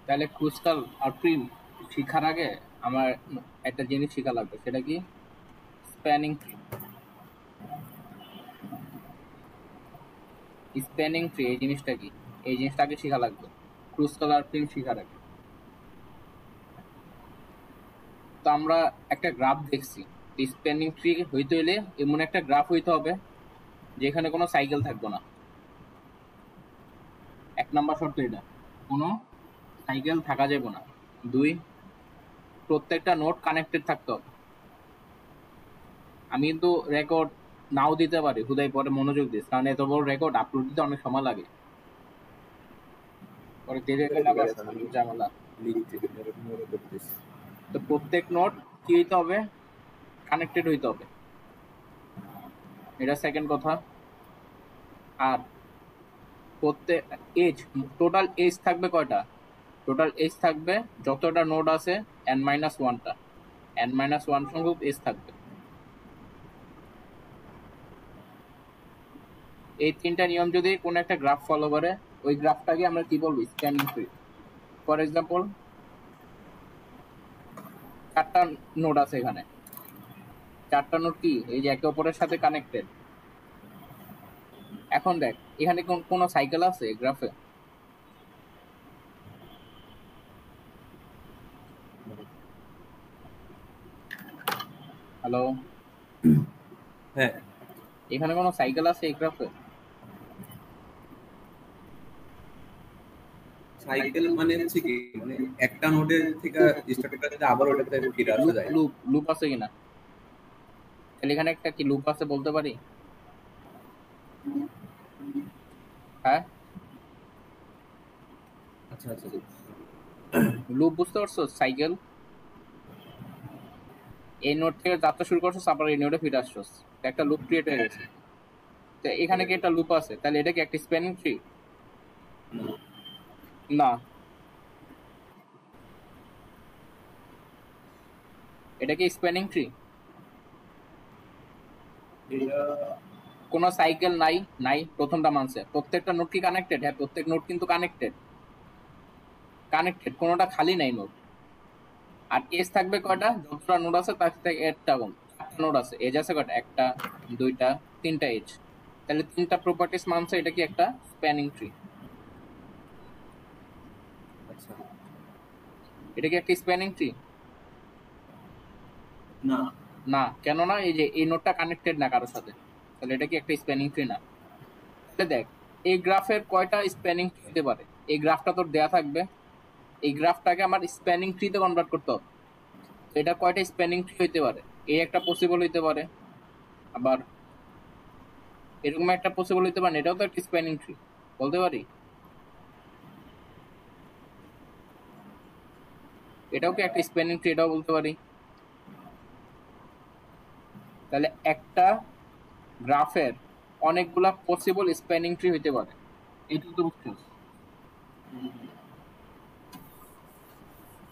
তাহলে ক্রুসকাল আর প্রিম শিখার আগে আমার একটা জিনিস শেখা লাগবে, সেটা কি? Spanning tree. স্প্যানিং ট্রি এই জিনিসটা কি? এই জিনিসটা আগে শেখা লাগবে ক্রুসকাল আর প্রিম শিখার আগে। তো আমরা একটা গ্রাফ দেখছি, স্প্যানিং ট্রি হইতে হইলে এমন একটা গ্রাফ হইতে হবে যেখানে কোনো সাইকেল থাকবে না। এক নাম্বার শর্ত এটা, কোনো সাইকেল থাকা যাবে না। দুই, প্রত্যেকটা নোট কানেক্টেড থাকতে হবে। আমি কিন্তু রেকর্ড নাও দিতে পারি, হুদাই পরে মনোযোগ দিস, কারণ এত বড় রেকর্ড আপলোড দিতে অনেক সময় লাগে, পরে দেরি হয়ে গেলে আবার ঝামেলা। লিখতে মনে করতেছি। তো প্রত্যেক নোট কি হইতে হবে? কানেক্টেড হইতে হবে, এটা সেকেন্ড কথা। আর প্রত্যেক এজ, টোটাল এজ থাকবে কয়টা? টোটাল এজ থাকবে যতটা নোড আছে n-1টা, n-1 সংখ্যক এজ থাকবে। এই তিনটা নিয়ম যদি কোনো একটা গ্রাফ ফলো করে, ওই গ্রাফটাকে আমরা কি বলবো? Spanning tree. ফর এক্সাম্পল, 4টা নোড আছে এখানে, 4টা নোড কি এই যে একে অপরের সাথে কানেক্টেড। এখন দেখ, এখানে কোনো সাইকেল আছে গ্রাফে? হ্যালো, হ্যাঁ, এখানে কোনো সাইকেল আছে এই গ্রাফে? সাইকেল মানে হচ্ছে কি, মানে একটা নোডের থেকে স্টার্ট করে আবার ওটাতে ফিরে আসা লুপ যায়। লুপ লুপ আছে কিনা? তাহলে এখানে একটা কি লুপ আছে বলতে পারি? হ্যাঁ, আচ্ছা আচ্ছা। লুপ বুঝতে পারছো? সাইকেল, এই নোড থেকে যাত্রা শুরু করছো, আবার এই নোডে ফিরে আসছো, একটা লুপ ক্রিয়েট হয়ে গেছে। তো এখানে কি একটা লুপ আছে, তাহলে এটা কি একটা স্প্যানিং ট্রি? না, এটা কি স্প্যানিং ট্রি? এটা কোনো সাইকেল নাই, নাই, প্রথমটা মানছে। প্রত্যেকটা নোড কি কানেক্টেড? হ্যাঁ, প্রত্যেক নোড কিন্তু কানেক্টেড, কানেক্টেড, কোনোটা খালি নাই নোড। আর এজ থাকবে কয়টা? যতটা নোড আছে তার থেকে একটা কম, 4টা নোড আছে, এজ আছে কয়টা? একটা, দুইটা, তিনটা এজ। তাহলে তিনটা প্রপার্টিস মানছে, এটা কি একটা স্প্যানিং ট্রি? আচ্ছা, এটা কি একটা স্প্যানিং ট্রি? না না, কেন না? এই যে এই নোডটা কানেক্টেড না কারোর সাথে, তাহলে এটা কি একটা স্প্যানিং ট্রি না। তাহলে দেখ, এই গ্রাফের কয়টা স্প্যানিং ট্রি হতে পারে? এই গ্রাফটা তোর দেয়া থাকবে, এই গ্রাফটাকে আমার স্প্যানিং ট্রিতে কনভার্ট করতে হবে। তো এটা কয়টা স্প্যানিং ট্রি হইতে পারে? এই একটা পসিবল হইতে পারে, আবার এরকম একটা পসিবল হইতে পারে, এটাও তো একটা স্প্যানিং ট্রি বলতে পারি। এটাও কি একটা স্প্যানিং ট্রি? এটাও বলতে পারি। তাহলে একটা গ্রাফের অনেকগুলা পসিবল স্প্যানিং ট্রি হইতে পারে, এইটুকু তো বুঝছিস।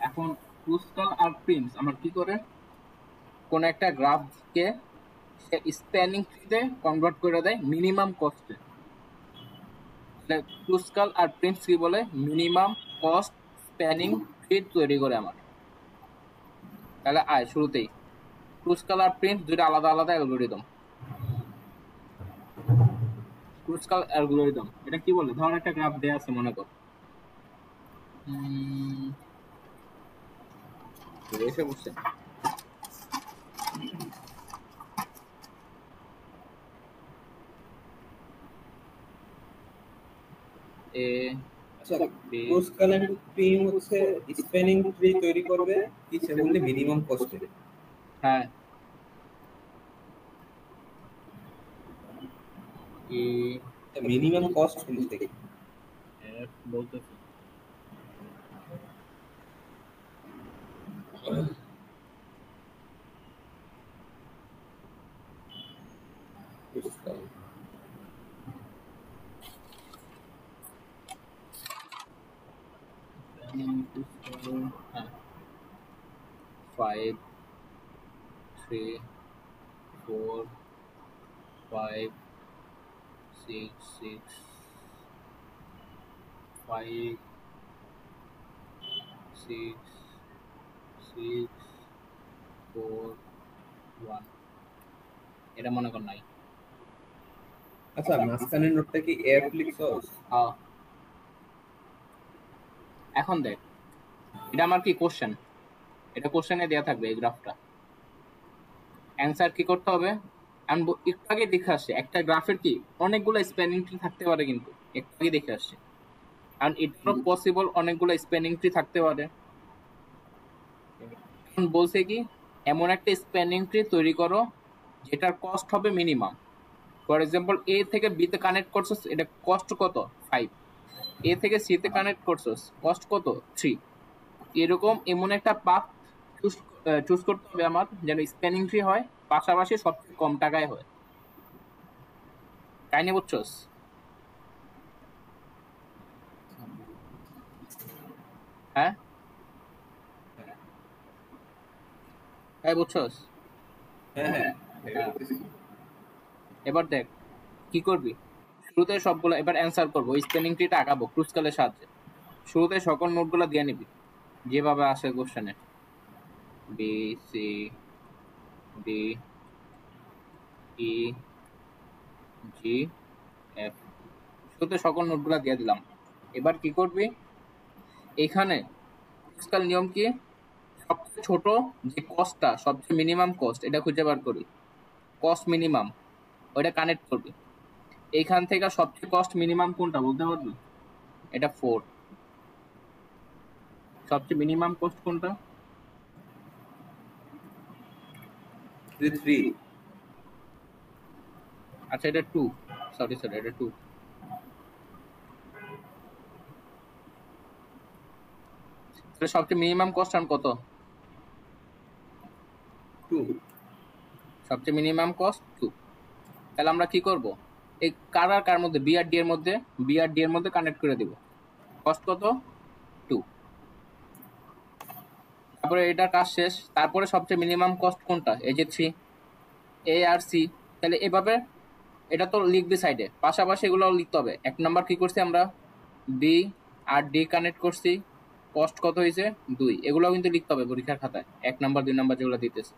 এখন ক্রুসকাল আর প্রিমস আমার কি করে? কোন একটা গ্রাফকে সে স্প্যানিং ট্রিতে কনভার্ট করে দেয় মিনিমাম কস্টে। ক্রুসকাল আর প্রিমস কি বলে? মিনিমাম কস্ট স্প্যানিং ট্রি তৈরি করে আমার। তাহলে আয় শুরুতেই, ক্রুসকাল আর প্রিমস দুটো আলাদা আলাদা অ্যালগোরিদম। ক্রুসকাল অ্যালগোরিদম এটা কি বলে? ধর একটা গ্রাফ দেয়া আছে মনে কর, এসে বসছে এ আচ্ছা। বি। ক্রস কানেক্ট টিম হচ্ছে স্প্যানিং ট্রি তৈরি করবে কিসে বললে? মিনিমাম কস্টে। হ্যাঁ, ই মিনিমাম কস্ট জিনিসটা কি? এফ বলতেছি। হ্যাঁ, 5 3 4 5 6 6 5 6 6 4 1 এটা মনে কর নাই। আচ্ছা, মাঝখানের নোটটা কি এফ লিখছস? হ্যাঁ, এখন দেখ এটা আমার কি কোশ্চেন, এটা কোশ্চেনে দেয়া থাকবে এই গ্রাফটা। অ্যান্সার কি করতে হবে, আমি একটু আগে দেখে আসছি একটা গ্রাফের কি অনেকগুলো স্প্যানিং ট্রি থাকতে পারে, কিন্তু একটু আগে দেখে আসছি। কারণ এটারও পসিবল অনেকগুলো স্প্যানিং ট্রি থাকতে পারে। এখন বলছে কি এমন একটা স্প্যানিং ট্রি তৈরি করো যেটার কস্ট হবে মিনিমাম। ফর এক্সাম্পল এ থেকে বি তে কানেক্ট করছো, এটা কস্ট কত 5, এ থেকে সি তে কানেক্ট করছো কস্ট কত 3। এরকম এমন একটা পাথ চুজ করতে হবে আমার যেন স্প্যানিং ট্রি হয়, পাশাপাশি সবচেয়ে কম টাকায় হয়। তাই নিয়ে বুঝছস? হ্যাঁ, তাই বুঝছস? হ্যাঁ হ্যাঁ, হ্যাঁ, এবার দেখ কি করবি। শুরুতে সবগুলো এবার অ্যান্সার করবো, স্পেলিং ট্রিটা আঁকাবো ক্রুসকালের সাহায্যে। শুরুতে সকল নোটগুলো দিয়ে নিবি যেভাবে আসে কোশ্চেনে, B C D E G F, শুরুতে সকল নোটগুলো দিয়ে দিলাম। এবার কি করবি, এখানে ক্রুসকাল নিয়ম কি, সবচেয়ে ছোট যে কস্টটা সবচেয়ে মিনিমাম কস্ট এটা খুঁজে বার করি, কস্ট মিনিমাম ওইটা কানেক্ট করবি। এইখান থেকে সবচেয়ে কস্ট মিনিমাম কোনটা বলতে পারবি? এটা 4। সবচেয়ে মিনিমাম কস্ট কোনটা? 3। আচ্ছা এটা 2, সরি সরি এটা 2। তাহলে সবচেয়ে মিনিমাম কস্ট আর কত? 2। সবচেয়ে মিনিমাম কস্ট 2। তাহলে আমরা কি করব, এই কার আর কার মধ্যে, বি আর ডি এর মধ্যে, বি আর ডি এর মধ্যে কানেক্ট করে দিব। কস্ট কত 2। তারপরে এটার কাজ শেষ। তারপরে সবচেয়ে মিনিমাম কস্ট কোনটা, এই যে 3, এ আর সি। তাহলে এভাবে এটা তো লিখবি সাইডে, পাশাপাশি এগুলো লিখতে হবে। এক নাম্বার কি করছি আমরা, বি আর ডি কানেক্ট করছি, কস্ট কত হয়েছে 2, এগুলো কিন্তু লিখতে হবে পরীক্ষার খাতায়, 1 নাম্বার 2 নাম্বার যেগুলো দিতেছে।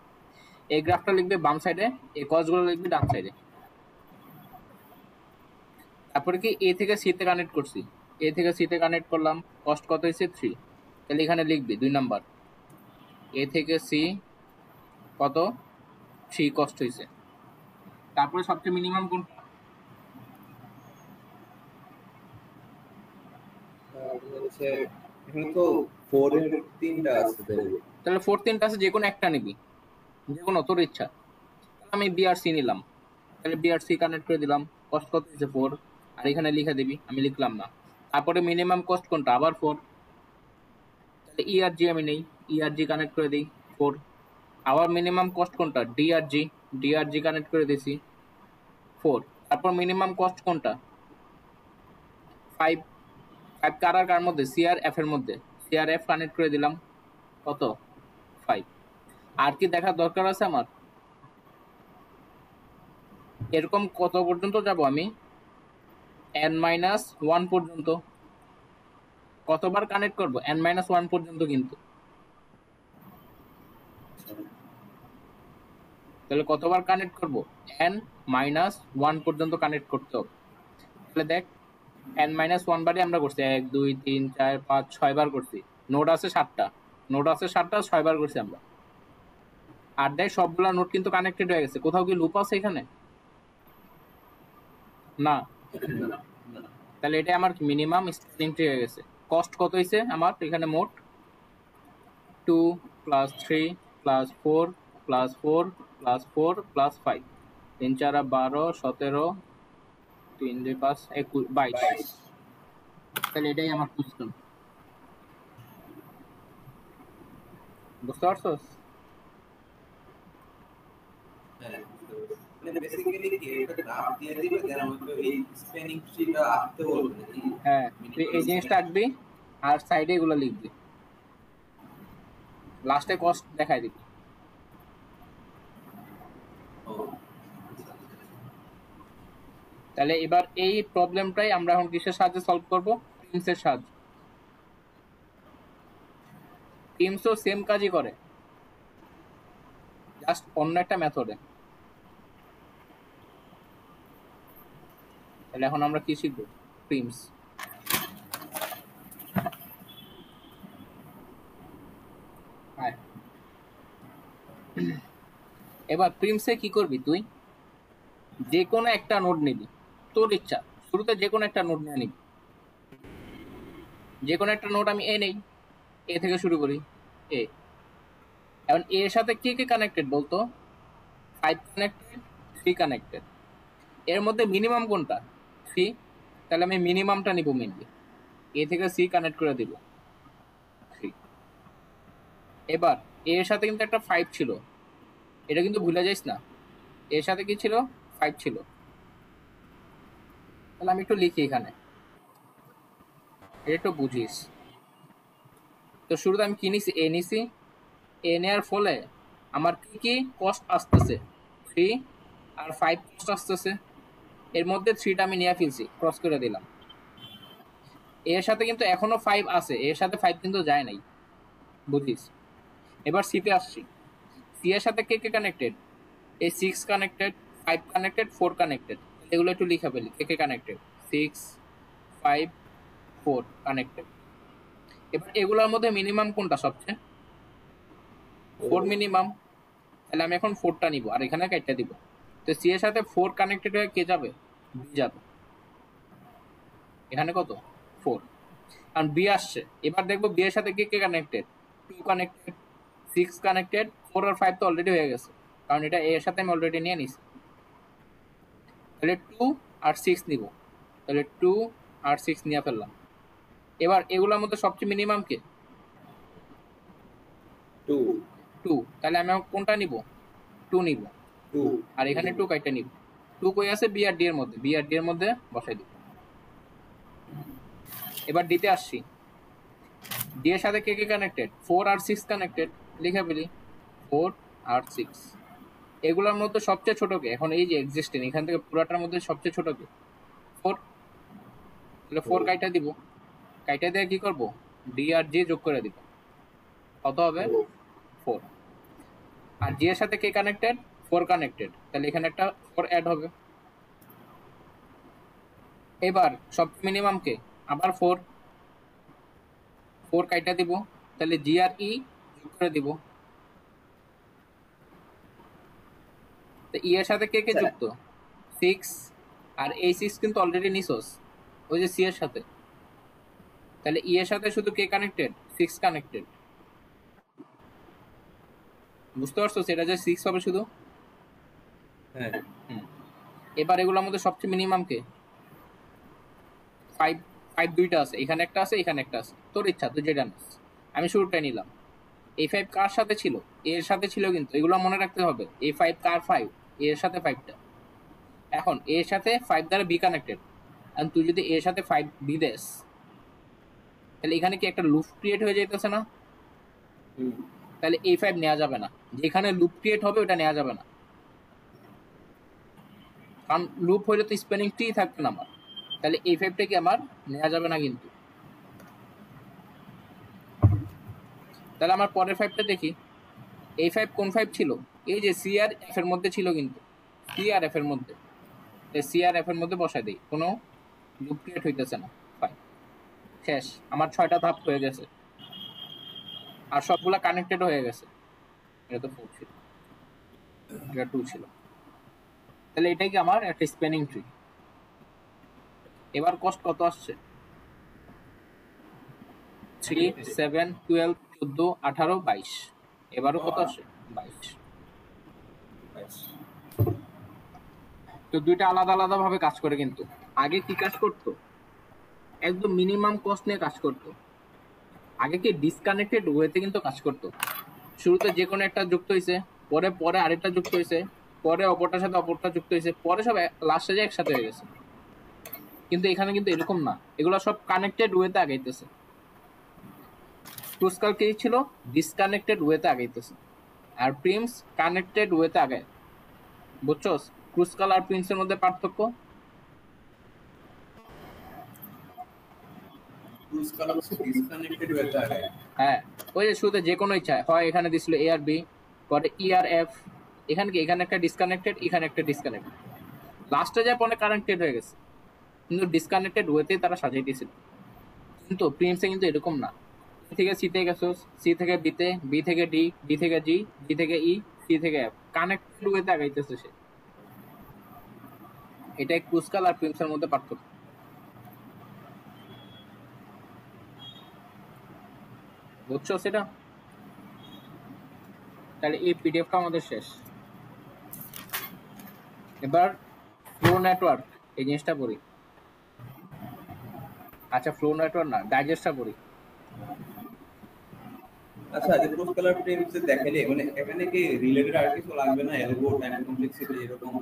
এই গ্রাফটা লিখবে বাম সাইডে, এই কস্টগুলো লিখবি ডান সাইডে। তারপরে কি এ থেকে সি তে কানেক্ট করছি, এ থেকে সি তে কানেক্ট করলাম, কস্ট কত হয়েছে 3। তাহলে এখানে লিখবি 2 নাম্বার, এ থেকে সি কত 3 কস্ট হয়েছে। তারপরে সবচেয়ে মিনিমাম কোনটা, হচ্ছে এখানে তো 4 এর 3টা আছে তাহলে। তাহলে 4 3টা আছে, যে কোনো একটা নিবি, যে কোনো তোর ইচ্ছা। আমি বিআরসি নিলাম, তাহলে বিআরসি কানেক্ট করে দিলাম, কস্ট কত হয়েছে 4। আর এখানে লিখে দিবি, আমি লিখলাম না। তারপরে মিনিমাম কস্ট কোনটা, আবার 4। তাহলে ইআরজি আমি নেই, ইআরজি কানেক্ট করে দিই 4। আবার মিনিমাম কস্ট কোনটা, ডিআরজি, ডিআরজি কানেক্ট করে দিছি 4। তারপর মিনিমাম কস্ট কোনটা 5, 5 কার আর কার মধ্যে, সি আর এফ এর মধ্যে, সি আর এফ কানেক্ট করে দিলাম কত 5। আর কি দেখার দরকার আছে আমার, এরকম কত পর্যন্ত যাব আমি, n-1 পর্যন্ত। কতবার কানেক্ট করব, n-1 পর্যন্ত কিন্তু। তাহলে কতবার কানেক্ট করব, n-1 পর্যন্ত কানেক্ট করতে হবে। তাহলে দেখ n-1 বারে আমরা করছি 1 2 3 4 5 6 বার করছি। নোড আছে 7টা, নোড আছে 7টা, 6 বার করছি আমরা। আর দেখ সবগুলা নোড কিন্তু কানেক্টেড হয়ে গেছে, কোথাও কি লুপ আছে এখানে না। তাহলে এটা আমার মিনিমাম স্প্যানিং ট্রি হয়ে গেছে। কস্ট কত হয়েছে আমার এখানে মোট, 2 plus 3 plus 4 plus 4 plus 4 plus 5, 3 4 12 17, 3 2 5 21 22। তাহলে এটাই আমার কোশ্চেন, বুঝতে পারছস? হ্যাঁ, মানে বেসিক্যালি কি এটা গ্রাফ দিয়ে দিবে, দেন আমাকে এই স্প্যানিং ট্রিটা আঁকতে বলবে নাকি? হ্যাঁ, তুই এই জিনিসটা আঁকবি আর সাইডে এগুলো লিখবি, লাস্টে কস্ট দেখাই দিবি। ও, তাহলে এবার এই প্রবলেমটাই আমরা এখন কিসের সাহায্যে সলভ করব, প্রিমসের সাহায্যে। প্রিমসও সেম কাজই করে, জাস্ট অন্য একটা মেথডে। তাহলে এখন আমরা কি শিখবো? প্রিমস। এবার প্রিমসে কি করবি তুই? যে কোনো একটা নোড নিবি, তোর ইচ্ছা, শুরুতে যে কোনো একটা নোড নিয়ে নিবি। যে কোনো একটা নোড আমি এ নেই, এ থেকে শুরু করি, এ। এখন এর সাথে কে কে কানেক্টেড বলতো? 5 কানেক্টেড, 3 কানেক্টেড। এর মধ্যে মিনিমাম কোনটা? 3। তাহলে আমি মিনিমামটা নিব মেনলি, এ থেকে সি কানেক্ট করে দিব 3। এবার এর সাথে কিন্তু একটা 5 ছিল, এটা কিন্তু ভুলে যাইস না। এর সাথে কি ছিল? 5 ছিল। তাহলে আমি একটু লিখি এখানে, এটা একটু বুঝিস। তো শুরুতে আমি কি নিছি? এ নিছি। এ নেওয়ার ফলে আমার কি কি কস্ট আসতেছে? 3 আর 5 কস্ট আসতেছে। এর মধ্যে 3টা আমি নিয়ে ফেলছি, ক্রস করে দিলাম। এর সাথে কিন্তু এখনো 5 আছে, এর সাথে 5 কিন্তু যায় নাই, বুঝিস। এবার সিতে আসছি। সি এর সাথে কে কে কানেক্টেড? এই 6 কানেক্টেড, 5 কানেক্টেড, 4 কানেক্টেড। এগুলো একটু লিখে ফেলি, কে কে কানেক্টেড। 6, 5, 4 কানেক্টেড। এবার এগুলোর মধ্যে মিনিমাম কোনটা সবচেয়ে? 4 মিনিমাম। তাহলে আমি এখন 4টা নিব আর এখানে কাটটা দিব। তো সি এর সাথে 4 কানেক্টেড হয়ে কে যাবে? বি যাবে। এখানে কত? 4। কারণ বি আসছে। এবার দেখবো বি এর সাথে কে কে কানেক্টেড? 2 কানেক্টেড, 6 কানেক্টেড, 4 আর 5 তো অলরেডি হয়ে গেছে, কারণ এটা এ এর সাথে আমি অলরেডি নিয়ে নিছি। তাহলে 2 আর 6 নিব। তাহলে 2 আর 6 নিয়ে ফেললাম। এবার এগুলোর মধ্যে সবচেয়ে মিনিমাম কে? 2 2। তাহলে আমি কোনটা নিব? 2 নিব। 2 আর এখানে 2 কাইটা নিব। 2 কই আছে? বি আর ডি এর মধ্যে, বি আর ডি এর মধ্যে বসাই দিব। এবার ডিতে আসছি। ডি এর সাথে কে কে কানেক্টেড? 4 আর 6 কানেক্টেড, লিখে ফেলি 4 আর 6। এগুলোর মধ্যে সবচেয়ে ছোট কে? এখন এই যে এক্সিস্টিং, এখান থেকে পুরাটার মধ্যে সবচেয়ে ছোট কে? 4। তাহলে 4 কাইটা দিব। কাইটা দিয়ে কি করব? ডি আর জি যোগ করে দিব। কত হবে? 4। আর জি এর সাথে কে কানেক্টেড? 4 কানেক্টেড, তাহলে এখানে একটা 4 অ্যাড হবে। এবার সব মিনিমাম কে? আবার 4। 4 কাইটা দিব, তাহলে জি আর ই যোগ করে দিব। তো ই এর সাথে কে কে যুক্ত? 6। আর এই 6 কিন্তু অলরেডি নিছোস ওই যে সি এর সাথে। তাহলে ই এর সাথে শুধু কে কানেক্টেড? 6 কানেক্টেড। বুঝতে পারছো সেটা যে 6 হবে শুধু? হ্যাঁ। এবার এগুলোর মধ্যে সবচেয়ে মিনিমাম কে? 5। 5 দুইটা আছে, এখানে একটা আছে, এখানে একটা আছে, তোর ইচ্ছা তুই যেটা নিস। আমি শুরুটাই নিলাম। এই 5 কার সাথে ছিল? এর সাথে ছিল, কিন্তু এগুলো মনে রাখতে হবে। এই 5 কার? 5 এর সাথে 5টা। এখন এর সাথে 5 দ্বারা বি কানেক্টেড, আর তুই যদি এর সাথে 5 বি দেস, তাহলে এখানে কি একটা লুপ ক্রিয়েট হয়ে যাইতেছে না? তাহলে এই 5 নেওয়া যাবে না, যেখানে লুপ ক্রিয়েট হবে ওটা নেওয়া যাবে না, কারণ লুপ হইলে তো স্প্যানিং ট্রি থাকবে না আমার। তাহলে এই 5টা কি আমার নেওয়া যাবে না কিন্তু। তাহলে আমার পরের 5টা দেখি। এই 5 কোন 5 ছিল? এই যে সি আর এফ এর মধ্যে ছিল, কিন্তু সি আর এফ এর মধ্যে। সি আর এফ এর মধ্যে বসাই দিই, কোনো লুপ ক্রিয়েট হইতেছে না। ফাইন, শেষ। আমার 6টা ধাপ হয়ে গেছে আর সবগুলা কানেক্টেড হয়ে গেছে। এটা তো 4 ছিল, এটা 2 ছিল। তাহলে এটাই কি আমার একটা স্প্যানিং ট্রি। এবার কস্ট কত আসছে? 3, 7, 12, 14, 18, 22। এবারও কত আসে? 22। তো দুইটা আলাদা আলাদা ভাবে কাজ করে, কিন্তু আগে কি কাজ করতো? একদম মিনিমাম কস্ট নিয়ে কাজ করতো। আগে কি ডিসকানেক্টেড ওয়েতে কিন্তু কাজ করতো। শুরুতে যে কোনো একটা যুক্ত হয়েছে, পরে পরে আরেকটা যুক্ত হয়েছে, পরে অপরটার সাথে অপরটা যুক্ত হয়েছে, পরে সব লাস্টে যে একসাথে হয়ে গেছে। কিন্তু এখানে কিন্তু এরকম না, এগুলো সব কানেক্টেড ওয়েতে আগাইতেছে। ক্রুসকাল কি ছিল? ডিসকানেক্টেড ওয়েতে আগাইতেছে। আর প্রিমস কানেক্টেড ওয়েতে আগায়। বুঝছস ক্রুসকাল আর প্রিমসের মধ্যে পার্থক্য? ক্রুজ কলার হচ্ছে ডিসকানেক্টেড হয়ে যায়। হ্যাঁ, ওই যে শুরুতে যে কোনো ইচ্ছা হয়, এখানে দিছিল এ আর বি, পরে ই আর এফ, এখানে কি এখানে একটা ডিসকানেক্টেড, এখানে একটা ডিসকানেক্টেড, লাস্টে যায় পরে কানেক্টেড হয়ে গেছে, কিন্তু ডিসকানেক্টেড ওয়েতেই তারা সাজিয়ে দিয়েছিল। কিন্তু প্রিন্সে কিন্তু এরকম না, এ থেকে সিতে গেছো, সি থেকে বিতে, বি থেকে ডি, ডি থেকে জি, জি থেকে ই, সি থেকে এফ, কানেক্টেড ওয়েতে আগাইতেছে সে। এটাই ক্রুসকাল আর প্রিন্সের মধ্যে পার্থক্য। বুঝছো সেটা? তাহলে এই পিডিএফটা আমাদের শেষ। এবার ফ্লো নেটওয়ার্ক, এই জিনিসটা পড়ি। আচ্ছা, ফ্লো নেটওয়ার্ক না, ডাইজেস্টটা পড়ি। আচ্ছা, যে ক্রুজ কলার প্রিন্সে দেখাইলে মানে এখানে কি রিলেটেড আর কিছু লাগবে না, এলগো টাইম কমপ্লেক্সিটি এরকম?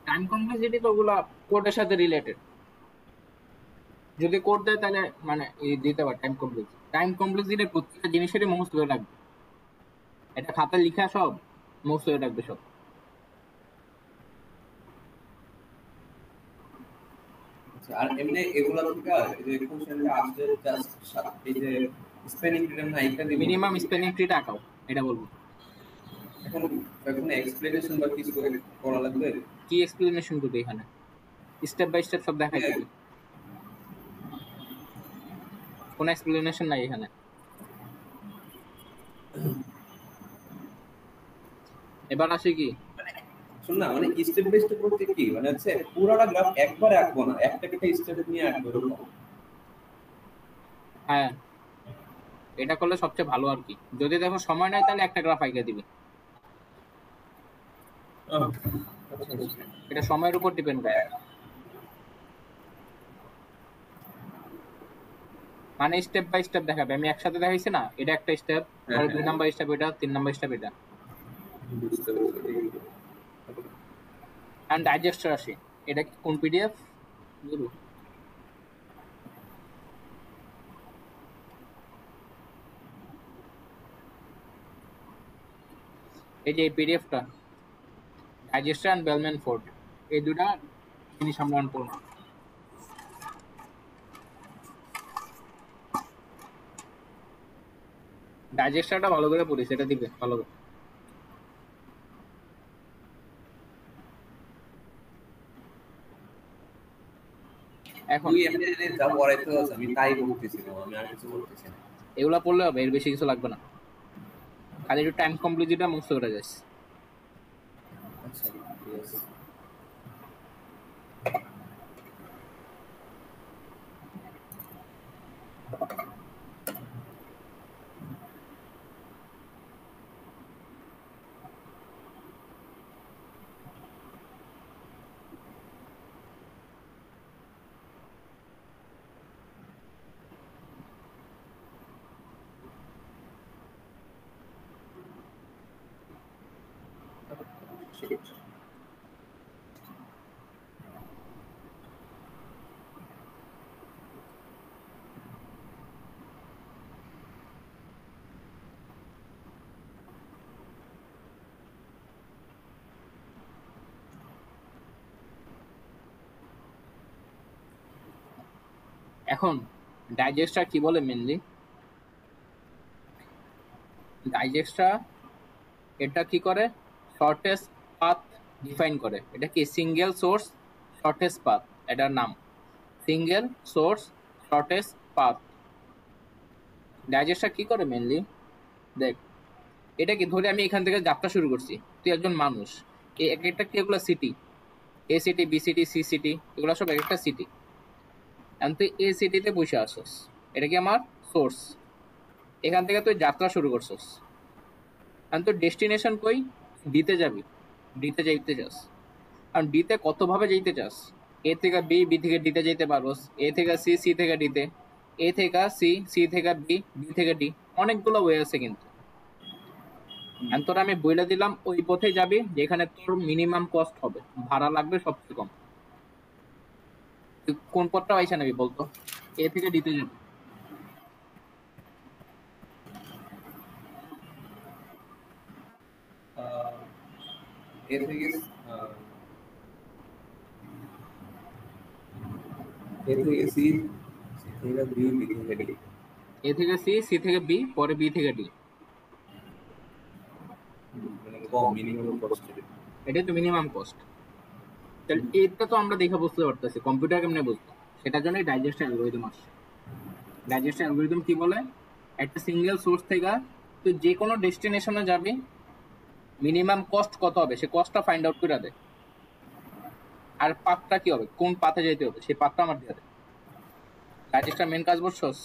টাইম কমপ্লেক্সিটি তো ওগুলা কোডের সাথে রিলেটেড, যদি কোড দেয় তাহলে মানে দিতে পারে টাইম কমপ্লেক্সিটি। টাইম কমপ্লেক্সিটি প্রত্যেকটা জিনিসেরই মুখস্থ হয়ে লাগবে, এটা খাতায় লিখা সব মুখস্থ হয়ে রাখবে সব। আচ্ছা, আর এমনি এগুলা থেকে যে কোশ্চেনটা আসছে জাস্ট এই যে স্পেলিং ফ্রিডম না এটা দিব মিনিমাম স্পেলিং ট্রিটা আঁকাও, এটা বলবো। এখন এখন এক্সপ্লেনেশন বা কিছু করে করা লাগবে? কি এক্সপ্লেনেশন করবে এখানে? স্টেপ বাই স্টেপ সব দেখাই দিবি, কোনো এক্সপ্লেনেশন নাই এখানে। এবার আসি কি, শুন না, মানে স্টেপ বাই স্টেপ বলতে কি মানে হচ্ছে পুরোটা গ্রাফ একবারে আঁকবো না, একটা একটা স্টেপ নিয়ে আঁকবো এরকম? হ্যাঁ এটা করলে সবচেয়ে ভালো আর কি। যদি দেখো সময় নাই তাহলে একটা গ্রাফ আঁকে দিবি, আচ্ছা, আচ্ছা। এটা সময়ের উপর ডিপেন্ড করে। মানে স্টেপ বাই স্টেপ দেখাবে, আমি একসাথে দেখাইছি না, এটা একটা স্টেপ, হ্যাঁ, পরে হ্যাঁ, 2 নাম্বার স্টেপ এটা, 3 নাম্বার স্টেপ এটা। বুঝতে পেরেছি। অ্যান্ড ডাইজেস্টার আসি, এটা কি কোন পিডিএফ? এই যে এই পিডিএফটা, ডাইজেস্টার অ্যান্ড বেলম্যান ফোর্ড, এই দুটা জিনিস আমরা পড়ব। ডাইজেস্টারটা ভালো করে পড়ি, সেটা দিবে ভালো করে। এখন তুই এমনি এমনি যা পড়াইতে আছে আমি তাই বলতেছিলাম, আমি আর কিছু বলতেছি না। এগুলা পড়লে হবে, এর বেশি কিছু লাগবে না, খালি একটু টাইম কমপ্লিটটা মুখস্থ করে যাস। আচ্ছা, ঠিক আছে। এখন ডাইজেস্টার কি বলে মেনলি, ডাইজেস্টার এটা কি করে, শর্টেস্ট পাথ ডিফাইন করে। এটা কি সিঙ্গেল সোর্স শর্টেস্ট পাথ, এটার নাম single source shortest path. Digester কি করে মেনলি, দেখ এটা কি, ধরে আমি এখান থেকে যাত্রা শুরু করছি, তুই একজন মানুষ, এই এক একটা কি এগুলো city, A city, B city, C city, এগুলো সব এক একটা সিটি। এখন তুই এ সিটিতে বসে আসছস, এটা কি আমার সোর্স, এখান থেকে তুই যাত্রা শুরু করছস। এখন তোর ডেস্টিনেশন কই, ডিতে যাবি, ডিতে যাইতে চাস। কারণ ডিতে কতভাবে যাইতে চাস, এ থেকে বি, বি থেকে ডিতে যাইতে পারোস, এ থেকে সি, সি থেকে ডিতে, এ থেকে সি, সি থেকে বি, বি থেকে ডি, অনেকগুলো ওয়ে আছে কিন্তু। এখন তোর আমি বইলে দিলাম ওই পথে যাবি যেখানে তোর মিনিমাম কস্ট হবে, ভাড়া লাগবে সবচেয়ে কম। তুই কোন পথটা বাইছে নেবি বলতো, এ থেকে ডিতে যাবি। এর থেকে এর থেকে সি থেকে বি, বি থেকে ডি। এ থেকে সি, সি থেকে বি, পরে বি থেকে ডি। মানে কম মিনিমাম কস্ট। এটাই তো মিনিমাম কস্ট। তাহলে এটা তো আমরা দেখে বুঝতে পারতেছি কম্পিউটার কেমনে বুঝবো, সেটার জন্যই ডাইজেস্ট অ্যালগরিদম আসছে। ডাইজেস্ট অ্যালগরিদম কি বলে, একটা সিঙ্গেল সোর্স থেকে তুই যে কোনো ডেস্টিনেশনে যাবি, মিনিমাম কস্ট কত হবে সে কস্টটা ফাইন্ড আউট করে দেয়, আর পাথটা কি হবে, কোন পাথে যেতে হবে সেই পাথটা আমার দিয়ে দেয়। ডাইজেস্টের মেন কাজ বুঝছস?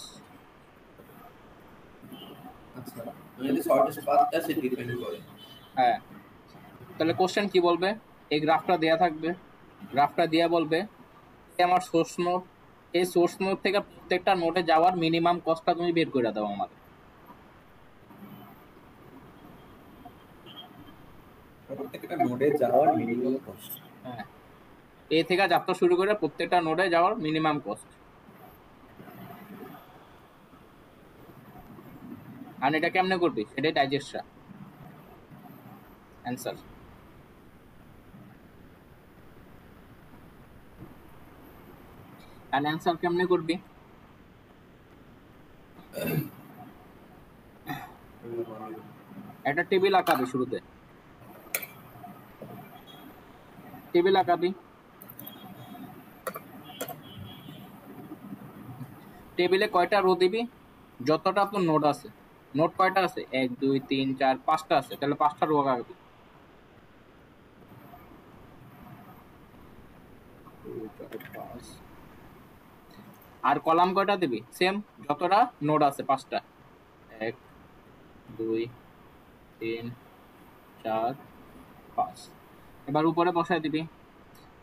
আচ্ছা, মানে শর্টেস্ট পাথটা সে ডিপেন্ড করে। হ্যাঁ, তাহলে কোশ্চেন কি বলবে, এই গ্রাফটা দেয়া থাকবে, গ্রাফটা দিয়ে বলবে আমার সোর্স নোড, এই সোর্স নোড থেকে প্রত্যেকটা নোডে যাওয়ার মিনিমাম কস্টটা তুমি বের করে দাও আমাদের। প্রত্যেকটা নোডে যাওয়ার মিনিমাম কস্ট। হ্যাঁ, এ থেকে যাত্রা শুরু করে প্রত্যেকটা নোডে যাওয়ার মিনিমাম কস্ট। আর এটা কেমনে করবি সেটাই ডাইজেস্টটা অ্যান্সার। আর অ্যান্সার কেমনে করবি, একটা টেবিল আঁকাবি, শুরুতে টেবিল আঁকাবি, টেবিলে কয়টা রো দিবি, যতটা তোর নোড আছে, নোড কয়টা আছে, 1 2 3 4 5টা আছে, তাহলে 5টা রো আঁকাবি। আর কলাম কয়টা দিবি, সেম যতটা নোড আছে 5টা, 1 2 3 4 5। এবার উপরে বসায় দিবি,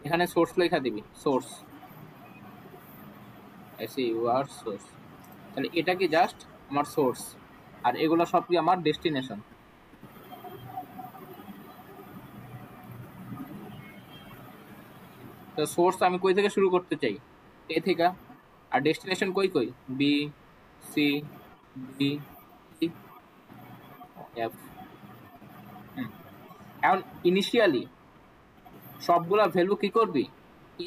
এখানে সোর্স লেখা দিবি, সোর্স এসি ইউআর সোর্স, তাহলে এটা কি জাস্ট আমার সোর্স, আর এগুলো সব কি আমার ডেস্টিনেশন। তো সোর্স আমি কই থেকে শুরু করতে চাই, এ থেকে, আর ডেস্টিনেশন কই কই, বি সি ডি এফ। এখন ইনিশিয়ালি সবগুলা ভ্যালু কি করবি,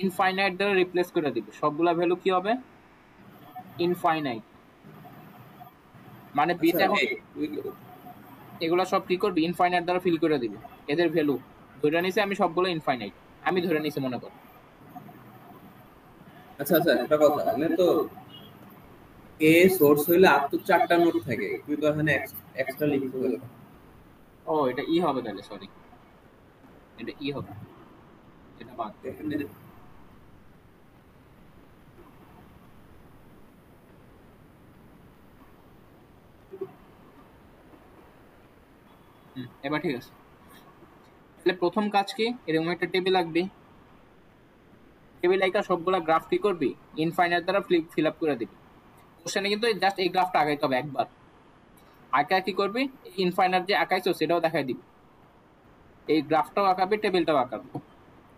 ইনফাইনাইট দ্বারা রিপ্লেস করে দিবি, সবগুলা ভ্যালু কি হবে, ইনফাইনাইট। মানে বিতে এখন এগুলা সব কি করবি, ইনফাইনাইট দ্বারা ফিল করে দিবি, এদের ভ্যালু ধরে নিছি আমি সবগুলো ইনফাইনাইট, আমি ধরে নিছি মনে কর। আচ্ছা আচ্ছা, একটা কথা, মানে তো এ সোর্স হইলে আর তো 4টা নোড থাকে, তুই তো এখানে এক্সট্রা লিখতে হবে। ও এটা ই হবে তাহলে, সরি এটা ই হবে, এটা বাদ দে। এখানে এবার ঠিক আছে, তাহলে প্রথম কাজ কি, এরকম একটা টেবিল আঁকবি, টেবিল আইকা সবগুলা গ্রাফ কি করবি, ইনফাইনাইট দ্বারা ফিল আপ করে দিবি। কোশ্চেনে কিন্তু জাস্ট এই গ্রাফটা আঁকাইতে হবে একবার, আঁকা কি করবি, ইনফাইনাইট যে আঁকাইছো সেটাও দেখাই দিবি, এই গ্রাফটাও আঁকাবি, টেবিলটাও আঁকাবি,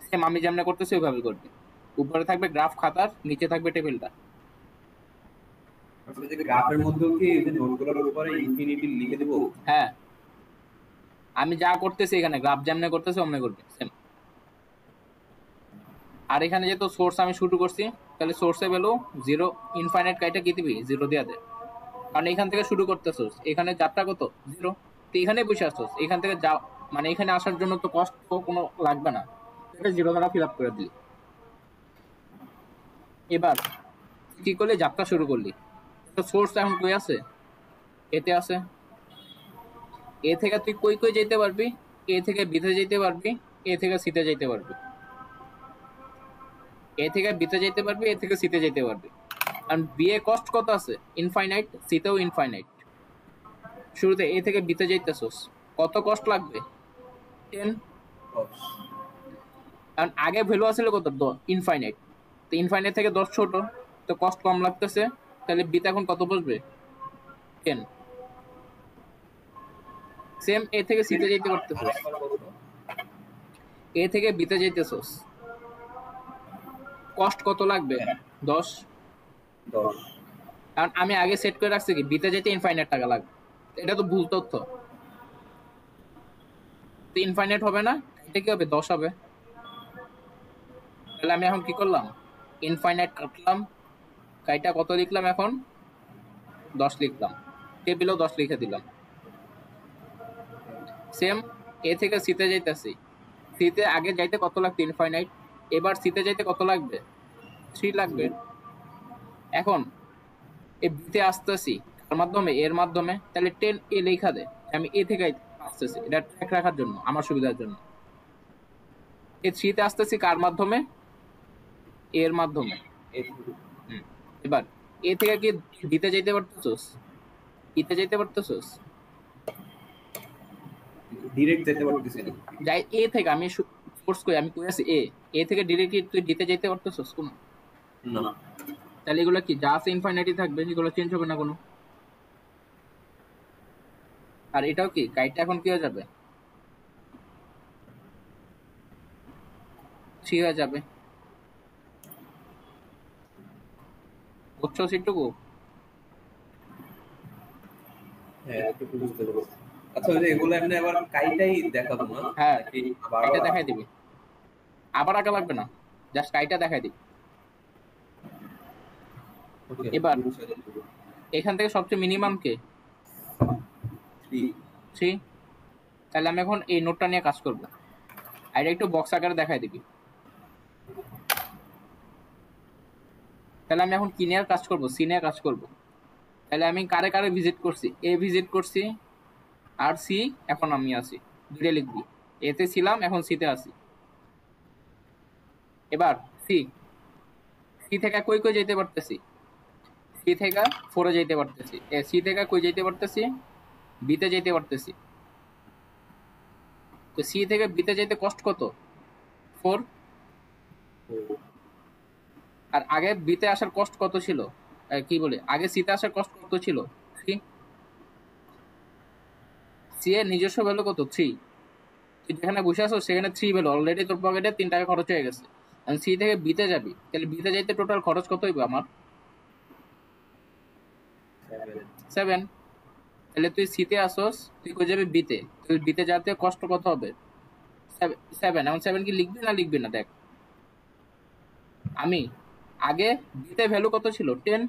সেম আমি যেমন করতেছি ওইভাবে করবি। উপরে থাকবে গ্রাফ খাতার, নিচে থাকবে টেবিলটা। আসলে যে গ্রাফের মধ্যে কি এই যে নোডগুলোর উপরে ইনফিনিটি লিখে দেব। হ্যাঁ, আমি যা করতেছি এখানে গ্রাফ যেমনে করতেছি অমনে করবি সেম। আর এখানে যেহেতু সোর্স আমি শুরু করছি, তাহলে সোর্সে ভ্যালু 0, ইনফাইনাইট কাইটা কি দিবি, 0 দিয়া দে, কারণ এখান থেকে শুরু করতেছস, এখানে যাত্রা কত 0, তো এখানে বসে আসছস, এখান থেকে যা মানে এখানে আসার জন্য তো কষ্ট কোনো লাগবে না, এটা 0 দ্বারা ফিল আপ করে দিলি। এবার কি করলি, যাত্রা শুরু করলি, তো সোর্স এখন কই আছে, এতে আছে, এ থেকে তুই কই কই যেতে পারবি, এ থেকে বিতে যেতে পারবি, এ থেকে সিতে যেতে পারবি, এ থেকে বিতে যেতে পারবি, এ থেকে সিতে যেতে পারবি। কারণ বি এ কস্ট কত আছে, ইনফাইনাইট, সিতেও ইনফাইনাইট। শুরুতে এ থেকে বিতে যাইতেছস, কত কস্ট লাগবে, 10, কারণ আগে ভ্যালু আছিল কত, ইনফাইনাইট, তো ইনফাইনাইট থেকে 10 ছোট, তো কস্ট কম লাগতেছে, তাহলে বিতে এখন কত বসবে, 10। সেম এ থেকে সিতে যেতে পারতেছস, এ থেকে বিতে যাইতেছস, কস্ট কত লাগবে, 10। কারণ আমি আগে সেট করে রাখছি কি বিতে যেতে ইনফাইনাইট টাকা লাগবে, এটা তো ভুল তথ্য, তো ইনফাইনাইট হবে না, এটা কি হবে, 10 হবে। তাহলে আমি এখন কি করলাম, ইনফাইনাইট কাটলাম, কাইটা কত লিখলাম এখন? 10 লিখলাম, টেবিলেও 10 লিখে দিলাম। সেম এ থেকে সিতে যাইতেছি, সিতে আগে যাইতে কত লাগবে ইনফাইনাইট, এবার সিতে যাইতে কত লাগবে 3 লাগবে। এখন এই বিতে আসতেছি কার মাধ্যমে, এর মাধ্যমে, তাহলে 10 এ লেখা দে, আমি এ থেকে আসতেছি, এটা ট্র্যাক রাখার জন্য আমার সুবিধার জন্য। এই 3 তে আসতেছি কার মাধ্যমে, এর মাধ্যমে। হুম। এবার এ থেকে কি দিতে যাইতে পারতেছস, ইতে যাইতে পারতেছস? ডিরেক্ট যেতে পারতেছি না। যাই এ থেকে, আমি ফোর্স করি, আমি কই আছি এ থেকে ডিরেক্ট তুই দিতে যাইতে পারতেছস কোন? না। তাহলে এগুলো কি যা আছে ইনফাইনাইটই থাকবে, এগুলো চেঞ্জ হবে না কোনো। আর এটাও কি কাইটটা এখন কি হয়ে যাবে, 3 হয়ে যাবে। বুঝছো সেটুকু? হ্যাঁ, একটু বুঝতে পারছি। আচ্ছা, ওই যে এগুলো এমনি আবার কাইটাই দেখাবো না? হ্যাঁ, নাকি কাইটা বারবার? দেখাই দিবি, আবার আঁকা লাগবে না, জাস্ট কাইটা দেখাই দিবি। ওকে, এবার বুঝতে পারছি। এখান থেকে সবচেয়ে মিনিমাম কে 3। 3। তাহলে আমি এখন এই নোটটা নিয়ে কাজ করব, আর এটা একটু বক্স আকারে দেখাই দিবি। তাহলে আমি এখন কি নিয়ে কাজ করব, সি নিয়ে কাজ করব। তাহলে আমি কারে কারে ভিজিট করছি, এ ভিজিট করছি আর সি এখন আমি আছি, দুইটা লিখবি। এতে ছিলাম, এখন সিতে আছি। এবার সি, সি থেকে কই কই যেতে পারতেছি, সি থেকে 4 এ যেতে পারতেছি, সি থেকে কই যেতে পারতেছি, বিতে যেতে পারতেছি। তো সি থেকে বিতে যেতে কষ্ট কত 4, আর আগে বিতে আসার কষ্ট কত ছিল, কি বলে আগে সিতে আসার কষ্ট কত ছিল 3। সি এর নিজস্ব ভ্যালু কত 3, তুই যেখানে বসে আছো সেখানে 3 ভ্যালু অলরেডি তোর পকেটে 3 টাকা খরচ হয়ে গেছে। আর সি থেকে বিতে যাবি, তাহলে বিতে যাইতে টোটাল খরচ কত হইবে আমার 7। তাহলে তুই সিতে আসোস, তুই কই যাবি বিতে, তুই বিতে যাতে কষ্ট কত হবে 7। এখন 7 কি লিখবি না লিখবি না দেখ, আমি আগে বিতে ভ্যালু কত ছিল 10,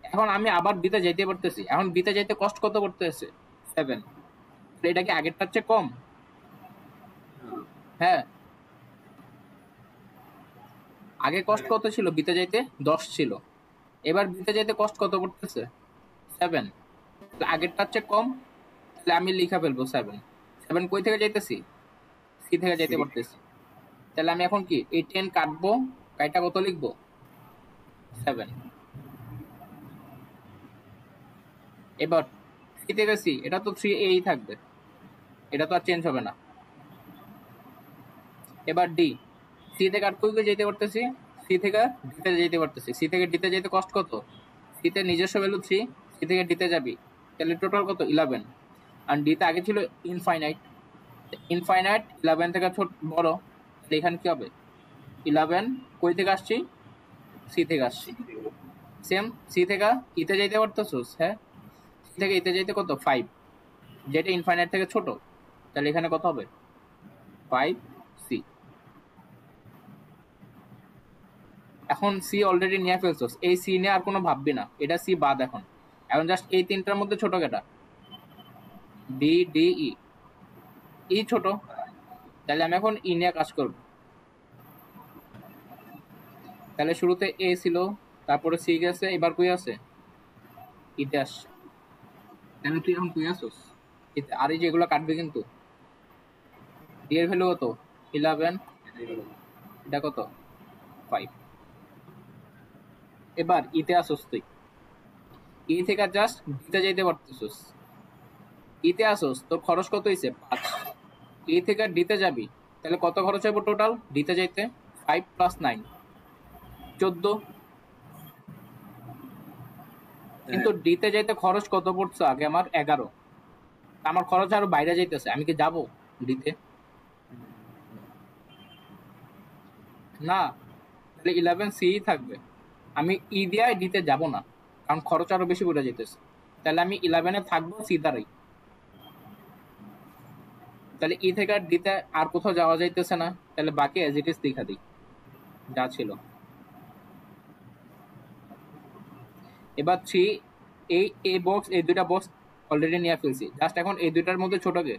এখন আমি আবার বিতে যাইতে পারতেছি, এখন বিতে যাইতে কষ্ট কত পড়তেছে 7। এটা কি আগেরটার চেয়ে কম? হ্যাঁ, আগে কষ্ট কত ছিল বিতে যাইতে 10 ছিল, এবার বিতে যাইতে কষ্ট কত পড়তেছে 7, আগেরটার চেয়ে কম। তাহলে আমি লিখা ফেলবো 7। 7 কই থেকে যাইতেছি, সি থেকে যাইতে পারতেছি। তাহলে আমি এখন কি এই 10 কাটবো, কাইটা কত লিখবো 7। এবার সি থেকে সি, এটা তো 3 এই থাকবে, এটা তো আর চেঞ্জ হবে না। এবার ডি, সি থেকে আর কই কই যেতে পারতেছি, সি থেকে ডিতে যেতে পারতেছি, সি থেকে ডিতে যেতে কষ্ট কত, সিতে নিজস্ব ভ্যালু 3, সি থেকে ডিতে যাবি, তাহলে টোটাল কত 11। আর ডিতে আগে ছিল ইনফাইনাইট, ইনফাইনাইট 11 থেকে ছোট বড়, তাহলে এখানে কি হবে 11 কই থেকে আসছি, সি থেকে আসছি। সেম সি থেকে ইতে যাইতে পারতেছোস, হ্যাঁ সি থেকে ইতে যাইতে কত 5, যেটা ইনফাইনাইট থেকে ছোট, তাহলে এখানে কত হবে 5 সি। এখন সি অলরেডি নিয়ে ফেলছোস, এই সি নিয়ে আর কোনো ভাববি না, এটা সি বাদ। এখন এখন জাস্ট এই তিনটার মধ্যে ছোট কেটা, ডি ডি ই, ই ছোট, তাহলে আমি এখন ই নিয়ে কাজ করব। তাহলে শুরুতে এ ছিল, তারপরে সি গেছে, এবার কই আছে ইতে আসছে। তাহলে তুই এখন কই আসোস আর এই যেগুলো কাটবে কিন্তু, ডি এর ভ্যালু কত 11, এটা কত 5। এবার ইতে আসোস তুই, ই থেকে জাস্ট ডিতে যাইতে পারতেছিস, ইতে আসোস তোর খরচ কত হইছে 5, ই থেকে ডিতে যাবি, তাহলে কত খরচ হবে টোটাল ডিতে যাইতে 5 + 9 14। কিন্তু ডিতে যাইতে খরচ কত পড়ছে আগে আমার 11, আমার খরচ আরো বাইরে যাইতেছে, আমি কি যাব ডিতে না, তাহলে 11 সি থাকবে। আমি ই দিয়ে ডিতে যাব না, কারণ খরচ আরো বেশি পড়ে যাইতেছে, তাহলে আমি 11-এ থাকবো সি দ্বারাই। তাহলে ই থেকে আর ডিতে আর কোথাও যাওয়া যাইতেছে না, তাহলে বাকি অ্যাজ ইট ইজ দেখা দিই যা ছিল। এবার 3 এই বক্স, এই দুইটা বক্স অলরেডি নিয়ে ফেলছি, জাস্ট এখন এই দুইটার মধ্যে ছোট কে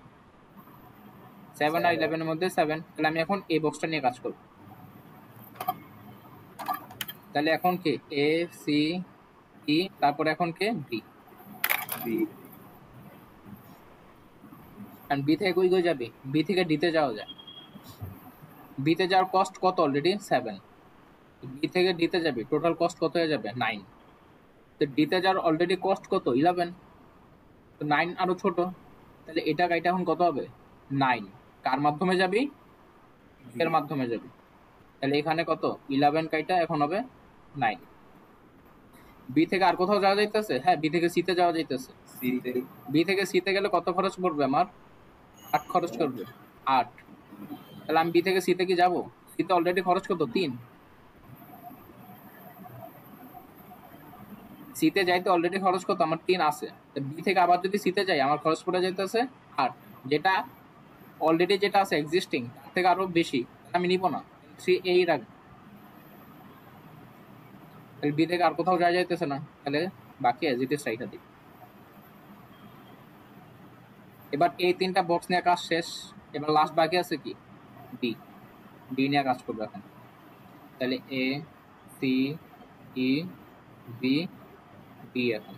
7 আর 11 এর মধ্যে 7, তাহলে আমি এখন এই বক্সটা নিয়ে কাজ করব। তাহলে এখন কে এ সি ই, তারপর এখন K B, B and B থেকে কই যাবে, বি থেকে ডি তে যাওয়া যায়। বি তে যাওয়ার কস্ট কত, অলরেডি 7, বি থেকে ডি তে যাবে, টোটাল কস্ট কত হয়ে যাবে 9, তো ডি তে যাওয়ার অলরেডি কস্ট কত 11, তো 9 আরো ছোট, তাহলে এটা এখন কত হবে 9, কার মাধ্যমে যাবি, এর মাধ্যমে যাবি, তাহলে এখানে কত 11 কাইটা এখন হবে 9। বি থেকে আর কোথাও যাওয়া যাইতেছে, হ্যাঁ বি থেকে সি তে যাওয়া যাইতেছে, সি তে বি থেকে সি তে গেলে কত খরচ পড়বে আমার, 8 খরচ করবে, 8, তাহলে আমি বি থেকে সি তে কি যাবো, সি তে অলরেডি খরচ কত 3, সি তে যাইতে অলরেডি খরচ কত আমার 3 আছে, তো বি থেকে আবার যদি সি তে যাই আমার খরচ পড়ে যাইতেছে 8, যেটা অলরেডি যেটা আছে এক্সিস্টিং তার থেকে আরো বেশি, আমি নিব না, 3 এই রাখবো, তাহলে বি থেকে আর কোথাও যাওয়া যাইতেছে না, তাহলে বাকি এজ ইট ইজ রাইখা দিই। এবার এই তিনটা বক্স নিয়ে কাজ শেষ, এবার লাস্ট বাকি আছে কি ডি, ডি নিয়ে কাজ করবো এখন, তাহলে A C E B D, এখন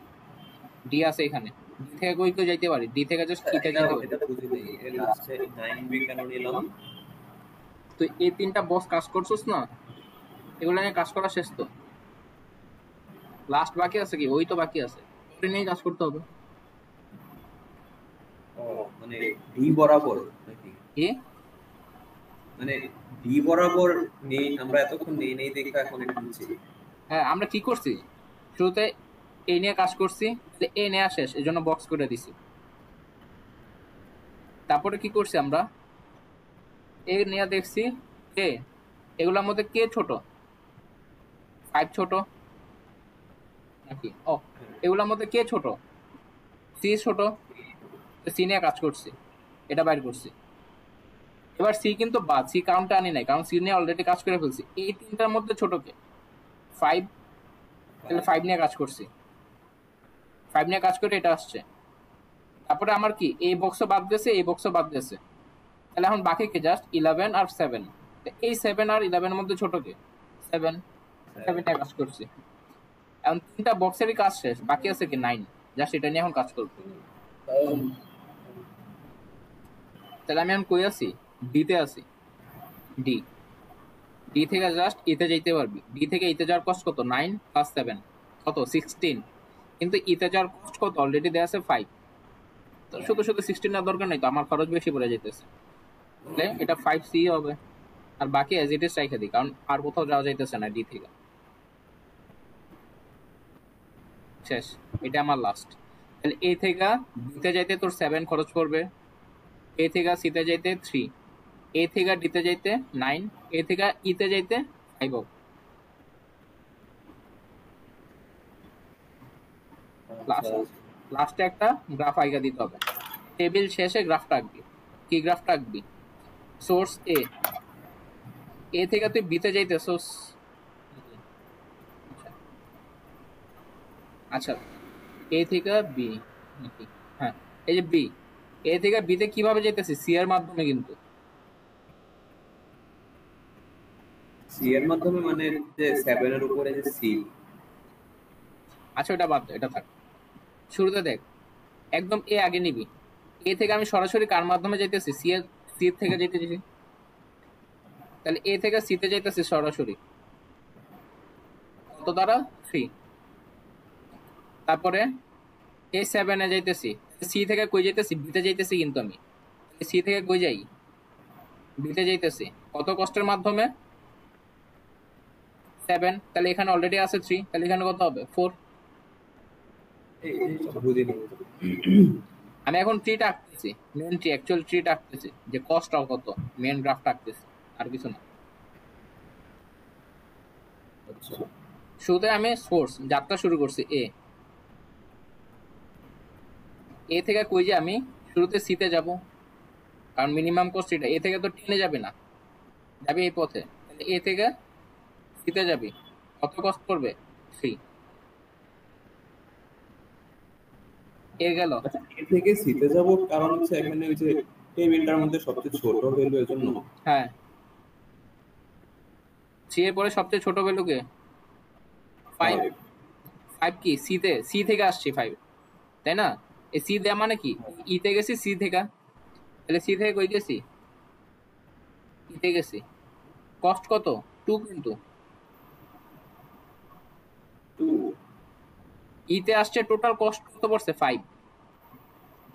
ডি আছে এখানে, ডি থেকে কই কই যাইতে পারি, ডি থেকে জাস্ট ইতে যাইতে পারি, এটা বুঝি নাই এর লাস্টে 9 বি কেন নিলাম। তো এই তিনটা বক্স কাজ করছস না, এগুলো নিয়ে কাজ করা শেষ, তো লাস্ট বাকি আছে কি, ওই তো বাকি আছে, ওটা নিয়ে কাজ করতে হবে। ও মানে ডি বরাবর নাকি, কি মানে ডি বরাবর নেই, আমরা এতক্ষণ নেই দেখা এখন এটা বুঝছি। হ্যাঁ আমরা কি করছি, শুরুতে এই নিয়ে কাজ করছি, এ নেওয়া শেষ, এই জন্য বক্স করে দিছি, তারপরে কি করছি আমরা এ নিয়ে দেখছি কে, এগুলোর মধ্যে কে ছোট, 5 ছোট নাকি, ও এগুলোর মধ্যে কে ছোট, সি ছোট, সি নিয়ে কাজ করছি, এটা বাইর করছি। এবার সি কিন্তু বাদ, সি কাউন্টে আনি নাই, কারণ সি নিয়ে অলরেডি কাজ করে ফেলছি, এই তিনটার মধ্যে ছোট কে 5, তাহলে 5 নিয়ে কাজ করছি, 5 নিয়ে কাজ করে এটা আসছে, তারপরে আমার কি এই বক্সও বাদ গেছে, এই বক্সও বাদ গেছে, তাহলে এখন বাকি কে জাস্ট 11 আর 7, এই 7 আর 11 এর মধ্যে ছোট কে 7, 7 নিয়ে কাজ করছি, এখন তিনটা বক্সেরই কাজ শেষ, বাকি আছে কি 9, জাস্ট এটা নিয়ে এখন কাজ করবো। তাহলে আমি এখন কই আছি, ডি তে আছি, ডি, ডি থেকে জাস্ট ইতে যাইতে পারবি, ডি থেকে ইতে যাওয়ার কষ্ট কত 9 প্লাস 7 কত 16, কিন্তু ইতে যাওয়ার কষ্ট কত অলরেডি দেয়া আছে 5, তো শুধু শুধু 16 এর দরকার নাই, তো আমার খরচ বেশি পড়ে যাইতেছে, তাহলে এটা 5 সি হবে, আর বাকি এজ ইট ইজ রাইখা দিই, কারণ আর কোথাও যাওয়া যাইতেছে না ডি থেকে, শেষ, এটা আমার লাস্ট। তাহলে এ থেকে বিতে যাইতে তোর 7 খরচ পড়বে, এ থেকে সিতে যাইতে 3, এ থেকে ডিতে যাইতে 9, এ থেকে ইতে যাইতে 5 হবে। লাস্টে একটা গ্রাফ আইগা দিতে হবে, টেবিল শেষে গ্রাফটা আঁকবি, কি গ্রাফটা আঁকবি, সোর্স এ থেকে তুই বিতে যাইতে সোর্স, আচ্ছা এ থেকে বি নাকি, হ্যাঁ এই যে বি, এ থেকে বিতে কিভাবে যাইতেছি, সি এর মাধ্যমে, কিন্তু সি এর মাধ্যমে মানে যে 7 এর উপরে যে সি, আচ্ছা ওটা বাদ দে, এটা থাক, শুরুতে দেখ একদম এ আগে নিবি, এ থেকে আমি সরাসরি কার মাধ্যমে যাইতেছি, সি এর থেকে যাইতেছি, তাহলে এ থেকে সিতে যাইতেছি সরাসরি কত দ্বারা 3, তারপরে এ 7 এ যাইতেছি, সি থেকে কই যাইতেছি, বিতে যাইতেছি, কিন্তু আমি সি থেকে কই যাই, বিতে যাইতেছি কত কষ্টের মাধ্যমে 7, তাহলে এখানে অলরেডি আছে 3, তাহলে এখানে কত হবে 4, এই বুঝি নাই। আমি এখন ট্রিটা আঁকতেছি, মেন ট্রি, অ্যাকচুয়াল ট্রিটা আঁকতেছি, যে কস্টটা কত, মেন গ্রাফটা আঁকতেছি, আর কিছু না। আচ্ছা শুরুতে আমি সোর্স যাত্রা শুরু করছি এ থেকে কই যে আমি শুরুতে সিতে যাব, কারণ মিনিমাম কস্ট এটা, এ থেকে তো টেনে যাবে না, যাবে এই পথে, এ থেকে সিতে যাবি, কত কস্ট করবে 3, এ গেল। আচ্ছা, এ থেকে সিতে যাব, কারণ হচ্ছে এখানে ওই যে টেবিলটার মধ্যে সবচেয়ে ছোট ভ্যালু এর জন্য। হ্যাঁ, সি এর পরে সবচেয়ে ছোট ভ্যালু কে? 5। 5। 5 কি সি থেকে আসছে 5, তাই না? এই সি দেয়া মানে কি, ইতে গেছি সি থেকে, তাহলে সি থেকে কই গেছি, ইতে গেছি। কস্ট কত? 2 কিন্তু 2। ইতে আসছে, টোটাল কস্ট কত পড়ছে 5।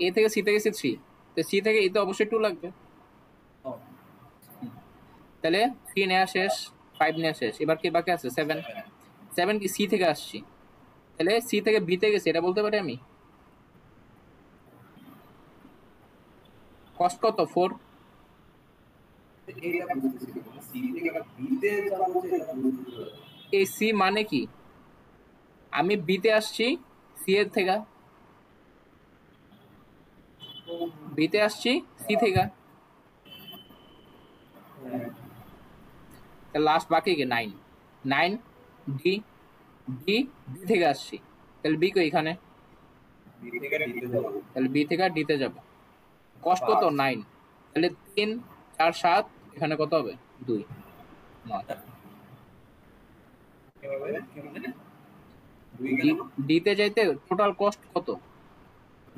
এ থেকে সি থেকে গেছি 3, তো সি থেকে ইতে অবশ্যই 2 লাগবে। তাহলে 3 নেওয়া শেষ, 5 নেওয়া শেষ, এবার কি বাকি আছে 7। 7 কি সি থেকে আসছি, তাহলে সি থেকে বি তে গেছি, এটা বলতে পারি আমি। কস্ট কত 4। এটা বুঝতেছি না, সি থেকে বি তে যাব যে এটা বুঝতে। এই সি মানে কি, আমি বি তে আসছি সি এর থেকে, বি তে আসছি সি থেকে, লাস্ট বাকি কি 9। 9 ডি, ডি বি থেকে আসছি, তাহলে বি কো এখানে, বি থেকে ডি তে যাব। তাহলে বি থেকে ডি তে যাব। কস্ট কত 9, তাহলে 3 4 7, এখানে কত হবে 2 9। কেমনে কেমনে 2 ডি, কেন? ডি তে যাইতে টোটাল কস্ট কত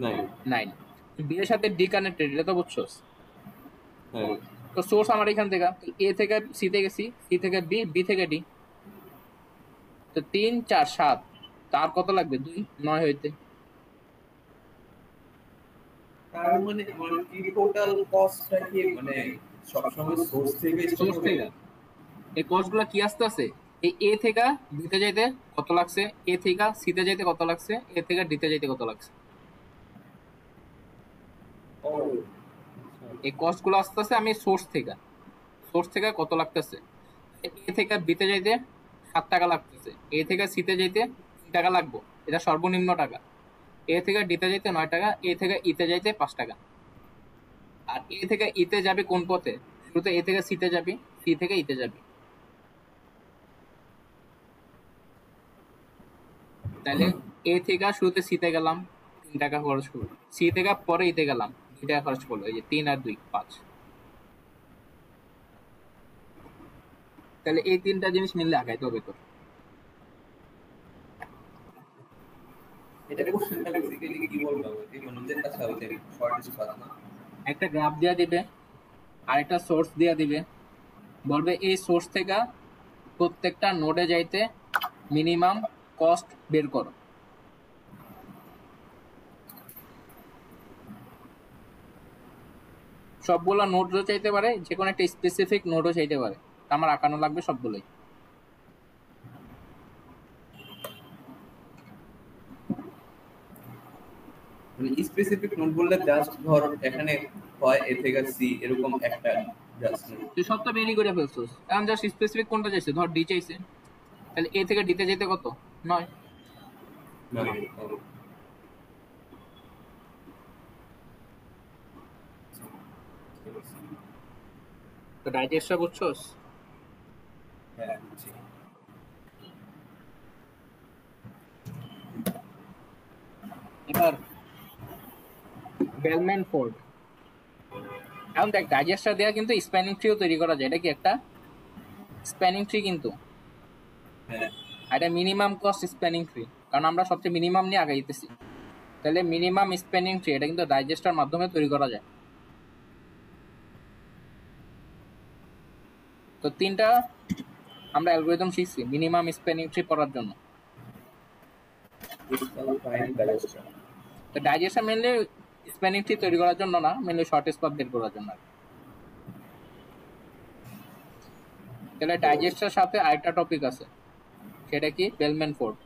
9। 9। বি এর সাথে ডি কানেক্টেড, এটা তো বুঝছস। হ্যাঁ। তো সোর্স আমার এখান থেকে, এ থেকে সি তে গেছি, সি থেকে বি, বি থেকে ডি, তো 3 4 7, তার কত লাগবে 2 9 হইতে। তার মানে আমার কি টোটাল কস্টটা কি মানে সবসময় সোর্স থেকে স্টার্ট সোর্স হবে? থেকে এই কস্টগুলো কি আসতে আছে, এই এ থেকে বি তে যাইতে কত লাগছে, এ থেকে সি তে যাইতে কত লাগছে, এ থেকে ডি তে যাইতে কত লাগছে, ও এই কস্টগুলো আসতে আছে আমি সোর্স থেকে কত লাগতেছে। এ থেকে বি তে যাইতে 7 টাকা লাগতেছে, এ থেকে সি তে যাইতে 3 টাকা লাগবে, এটা সর্বনিম্ন টাকা। এ থেকে ডি তে যাইতে 9 টাকা, এ থেকে ই তে যাইতে 5 টাকা। আর এ থেকে ই তে যাবে কোন পথে, শুরুতে এ থেকে সি তে যাবি, সি থেকে ই তে যাবি, তাহলে এ থেকে শুরুতে সি তে গেলাম 3 টাকা খরচ করলো, সি থেকে পরে ইতে গেলাম 2 টাকা খরচ করলো, এই যে 3 আর 2 5। তাহলে এই তিনটা জিনিস মিললে আগাইতে হবে তোর। এটা কোশ্চেনটা বেসিক্যালি কি বলবো, এই মানুষদের কাছে হবে শর্টেজ পাস না। একটা গ্রাফ দেয়া দিবে, আর একটা সোর্স দেয়া দিবে, বলবে এই সোর্স থেকে প্রত্যেকটা নোডে যাইতে মিনিমাম কস্ট বের করো। সবগুলা নোডও চাইতে পারে, যে কোনো একটা স্পেসিফিক নোডও চাইতে পারে, আমার আঁকানো লাগবে সবগুলোই। মানে স্পেসিফিক নোট বললে জাস্ট ধর এখানে হয় এ থেকে সি এরকম একটা জাস্ট নোট। তুই সব তো বেরি করে ফেলছিস, এখন জাস্ট স্পেসিফিক কোনটা চাইছে, ধর ডি চাইছে, তাহলে এ থেকে ডিতে যেতে কত 9। নয়। তো ডাইজেস্টটা বুঝছস। হ্যাঁ বুঝছি। এবার বেলম্যান ফোর্ড, এখন দেখ ডাইজেস্টটা দেওয়া কিন্তু স্প্যানিং ট্রিও তৈরি করা যায়, এটা কি একটা স্প্যানিং ট্রি কিন্তু, হ্যাঁ আর এটা মিনিমাম কস্ট স্প্যানিং ট্রি, কারণ আমরা সবচেয়ে মিনিমাম নিয়ে আগাইতেছি। তাহলে মিনিমাম স্প্যানিং ট্রি এটা কিন্তু ডাইজেস্টার মাধ্যমে তৈরি করা যায়। তো তিনটা আমরা অ্যালগরিদম শিখছি মিনিমাম স্প্যানিং ট্রি পড়ার জন্য। ফাইন ডাইজেস্টর। তো ডাইজেস্টার মেনলি স্প্যানিং ট্রি তৈরি করার জন্য না, মেনলি শর্টেস্ট পাথ বের করার জন্য। তাহলে ডাইজেস্টার সাথে আরেকটা টপিক আছে, সেটা কি বেলম্যান ফোর্ড।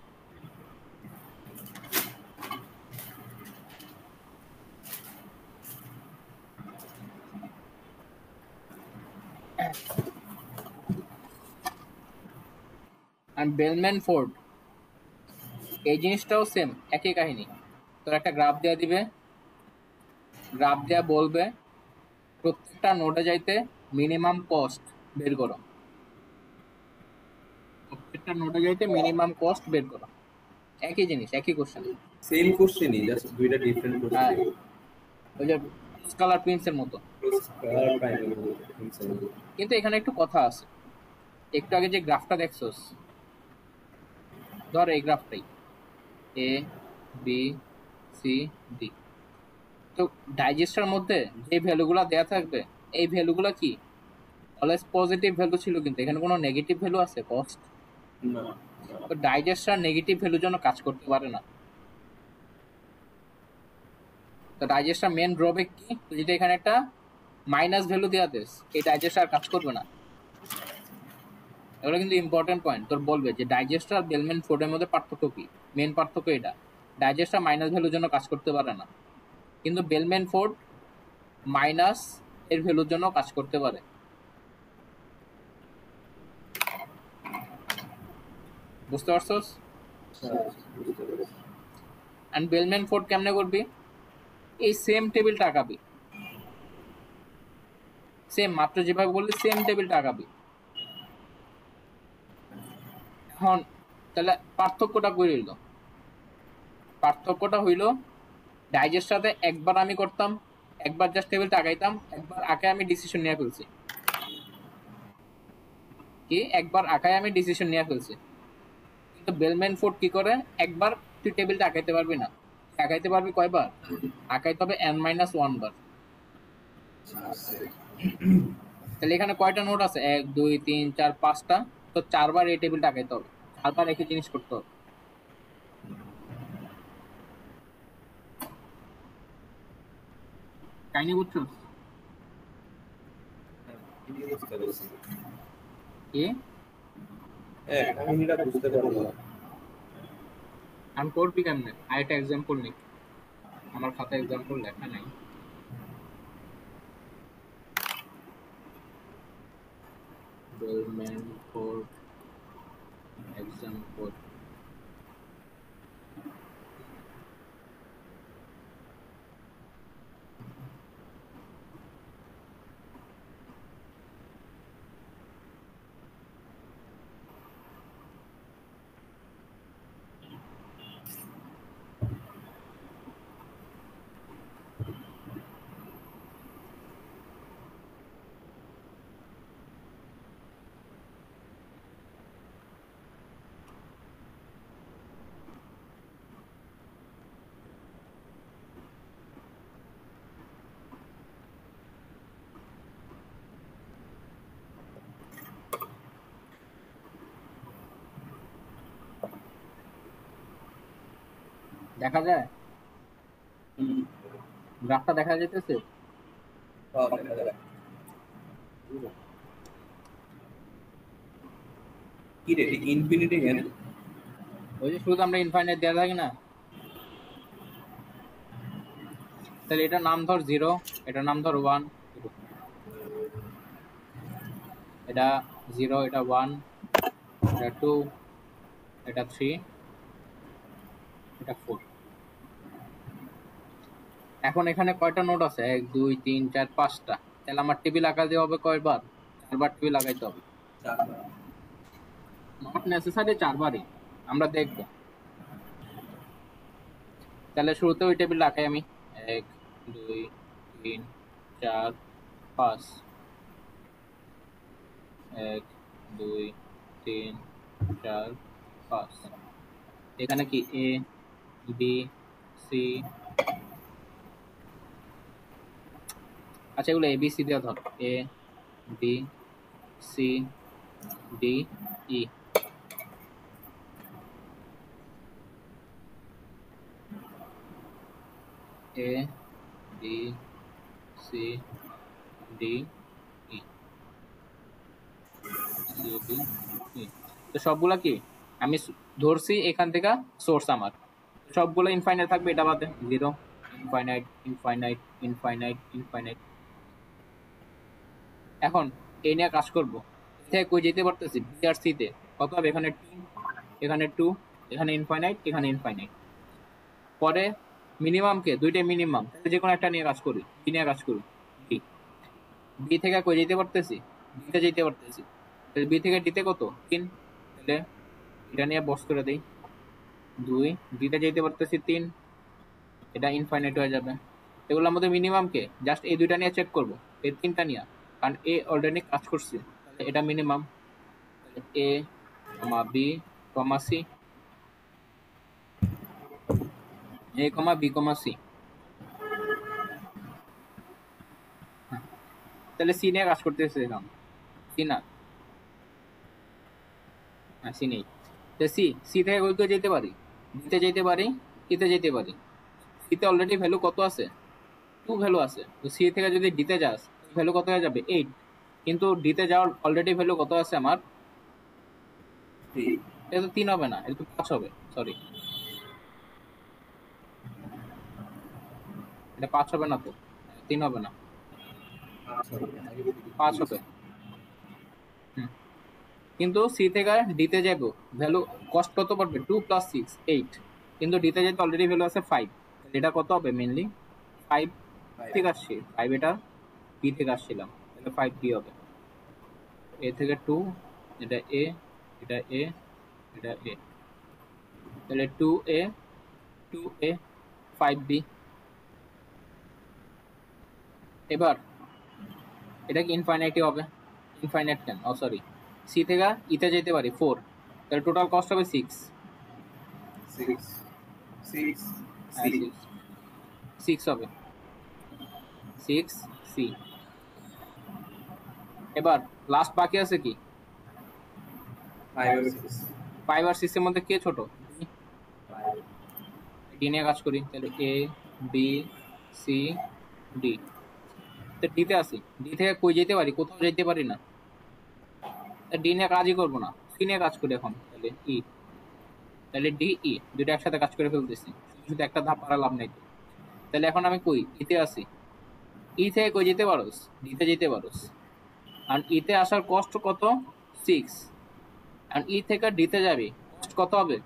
আর বেলম্যান ফোর্ড এই জিনিসটাও সেম একই কাহিনী। তোর একটা গ্রাফ দেওয়া দিবে, গ্রাফ দেওয়া বলবে প্রত্যেকটা নোডে যাইতে মিনিমাম কস্ট বের করো, প্রত্যেকটা নোডে যাইতে মিনিমাম কস্ট বের করো। একই জিনিস, একই কোশ্চেন। সেম কোশ্চেনই, জাস্ট দুইটা ডিফারেন্ট হ্যাঁ, কোশ্চেন। ওই যে স্কালার প্রিন্সের মতো। Colour prime. কিন্তু এখানে একটু কথা আছে। একটু আগে যে গ্রাফটা দেখছোস, ধর এই গ্রাফটাই এ বি সি ডি, তো ডাইজেস্টার মধ্যে যে ভ্যালুগুলা দেয়া থাকবে, এই ভ্যালুগুলা কি অলওয়েজ পজিটিভ ভ্যালু ছিল, কিন্তু এখানে কোনো নেগেটিভ ভ্যালু আছে কস্ট? না, তো ডাইজেস্টার নেগেটিভ ভ্যালুর জন্য কাজ করতে পারে না। তো ডাইজেস্টার মেন ড্রব্যাক কি, যদি এখানে একটা মাইনাস ভ্যালু দেওয়া দেস, এই ডাইজেস্টার কাজ করবে না। এগুলো কিন্তু ইম্পর্টেন্ট পয়েন্ট। তোর বলবে যে ডাইজেস্টার আর বেলম্যান ফোর্ডের মধ্যে পার্থক্য কি, মেন পার্থক্য এটা, ডাইজেস্টার মাইনাস ভ্যালুর জন্য কাজ করতে পারে না, কিন্তু বেলম্যান ফোর্ড মাইনাস এর ভ্যালুর জন্য কাজ করতে পারে। বুঝতে পারছস? এন্ড বেলম্যান ফোর্ড কেমনে করবি, এই সেম টেবিলটা আঁকাবি, সেম মাত্র যেভাবে বললি সেম টেবিলটা আঁকাবি। এখন তাহলে পার্থক্যটা করে হইল, পার্থক্যটা হইল ডাইজেস্টারে একবার আমি করতাম, একবার জাস্ট টেবিলটা আঁকাইতাম, একবার আঁকায় আমি ডিসিশন নিয়ে ফেলছি, কি একবার আঁকায় আমি ডিসিশন নিয়ে ফেলছি। কিন্তু বেলম্যান ফোর্ড কি করে, একবার তুই টেবিলটা আঁকাইতে পারবি না, আঁকাইতে পারবি কয়বার, আঁকাইতে হবে n-1 বার। তাহলে এখানে কয়টা নোট আছে, 1 2 3 4 5টা, তো 4বার এই টেবিলটা আঁকাইতে হবে, 4বার একই জিনিস করতে হবে। কাহিনী বুঝছো? কি কাহিনীটা বুঝতে পারবো না। আমি করবি কেমনে, আরেকটা এক্সাম্পল নি, আমার খাতায় এক্সাম্পল লেখা নাই। বেলম্যান ফোর্ড এক্সাম্পল, দেখা যায় গ্রাফটা দেখা যাইতেছে? কি রে, ইনফিনিটি কেন? ওই যে শুধু আমরা ইনফাইনাইট দেওয়া থাকি না, তাহলে এটার নাম ধর 0, এটার নাম ধর 1, এটা 0, এটা 1, এটা 2, এটা 3, এটা 4। এখন এখানে কয়টা নোট আছে, 1 2 3 4 5টা, তাহলে আমার টেবিল আঁকাতে হবে কয়বার, 4বার টেবিল আঁকাইতে হবে। নট নেসেসারি 4বারই, আমরা দেখব। তাহলে শুরুতে ওই টেবিল আঁকাই আমি, 1 2 3 4 5, 1 2 3 4 5। এখানে কি এ বি সি, আচ্ছা এগুলো এ বি সি দেওয়া ধর, A B C D E, A B C D E, C D E. তো সবগুলা কি আমি ধরছি এখান থেকে সোর্স, আমার সবগুলো ইনফাইনাইট থাকবে, এটা বাদে 0 ইনফাইনাইট ইনফাইনাইট ইনফাইনাইট ইনফাইনাইট। এখন এই নিয়ে কাজ করবো, থেকে কই যেতে পারতেছি, বি আর সি তে কত হবে, এখানে 2, এখানে 2, এখানে ইনফাইনাইট, এখানে ইনফাইনাইট। পরে মিনিমাম কে, দুইটাই মিনিমাম, যে কোনো একটা নিয়ে কাজ করি, বি নিয়ে কাজ করি, বি, বি থেকে কই যেতে পারতেছি, বিতে যেতে পারতেছি, বি থেকে ডিতে কত 3, তাহলে এটা নিয়ে বস করে দেই, 2 ডিতে যেতে পারতেছি 3, এটা ইনফাইনাইট হয়ে যাবে। এগুলোর মধ্যে মিনিমাম কে জাস্ট এই দুইটা নিয়ে চেক করব, এই তিনটা নিয়ে, কারণ এ অলরেডি কাজ করছে, তাহলে এটা মিনিমাম। এ কমা বি কমা সি, এ কমা বি কমা সি, তাহলে সি নিয়ে কাজ করতেছে এখন। সি না, হ্যাঁ সি নেই, তো সি সি থেকে কই কই যেতে পারি, ডিতে যেতে পারি, ইতে যেতে পারি। সিতে অলরেডি ভ্যালু কত আছে, 2 ভ্যালু আছে, তো সি থেকে যদি ডিতে যাস ভ্যালু কত হয়ে যাবে 8, কিন্তু ডিতে যাওয়ার অলরেডি ভ্যালু কত আছে আমার, এটা তো 3 হবে না, এটা তো 5 হবে, সরি এটা 5 হবে না, তো 3 হবে না, 5 হবে। হুম, কিন্তু সি থেকে ডিতে যাবো, ভ্যালু কস্ট কত পড়বে, 2 + 6 8, কিন্তু ডিতে যেতে অলরেডি ভ্যালু আছে 5, এটা কত হবে মেইনলি 5 ঠিক আসছে 5, এটা বি থেকে আসছিলাম, তাহলে 5 বি হবে। এ থেকে 2, এটা এ, এটা এ, এটা এ, তাহলে 2a 2a 5b। এবার এটা কি ইনফাইনাইটি হবে, ইনফাইনাইট কেন, ও সরি, সি থেকে ইতে যেতে পারি 4, তাহলে টোটাল কস্ট হবে 6, 6 হবে 6 সি। এবার লাস্ট বাকি আছে কি, 5 আর 6 এর মধ্যে কে ছোট, ডি নিয়ে কাজ করি, তাহলে এ বি সি ডি, তো ডিতে আসি, ডি থেকে কই যেতে পারি, কোথাও যেতে পারি না, ডি নিয়ে কাজই করবো না, সি নিয়ে কাজ করি এখন, তাহলে ই, তাহলে ডি ই দুটো একসাথে কাজ করে ফেলতেছি, শুধু একটা ধাপ পারা লাভ নাই তো। তাহলে এখন আমি কই ইতে আসি, ই থেকে কই যেতে পারোস, ডিতে যেতে পারোস, আর ইতে আসার কষ্ট কত 6, আর ই থেকে ডিতে যাবে কষ্ট কত হবে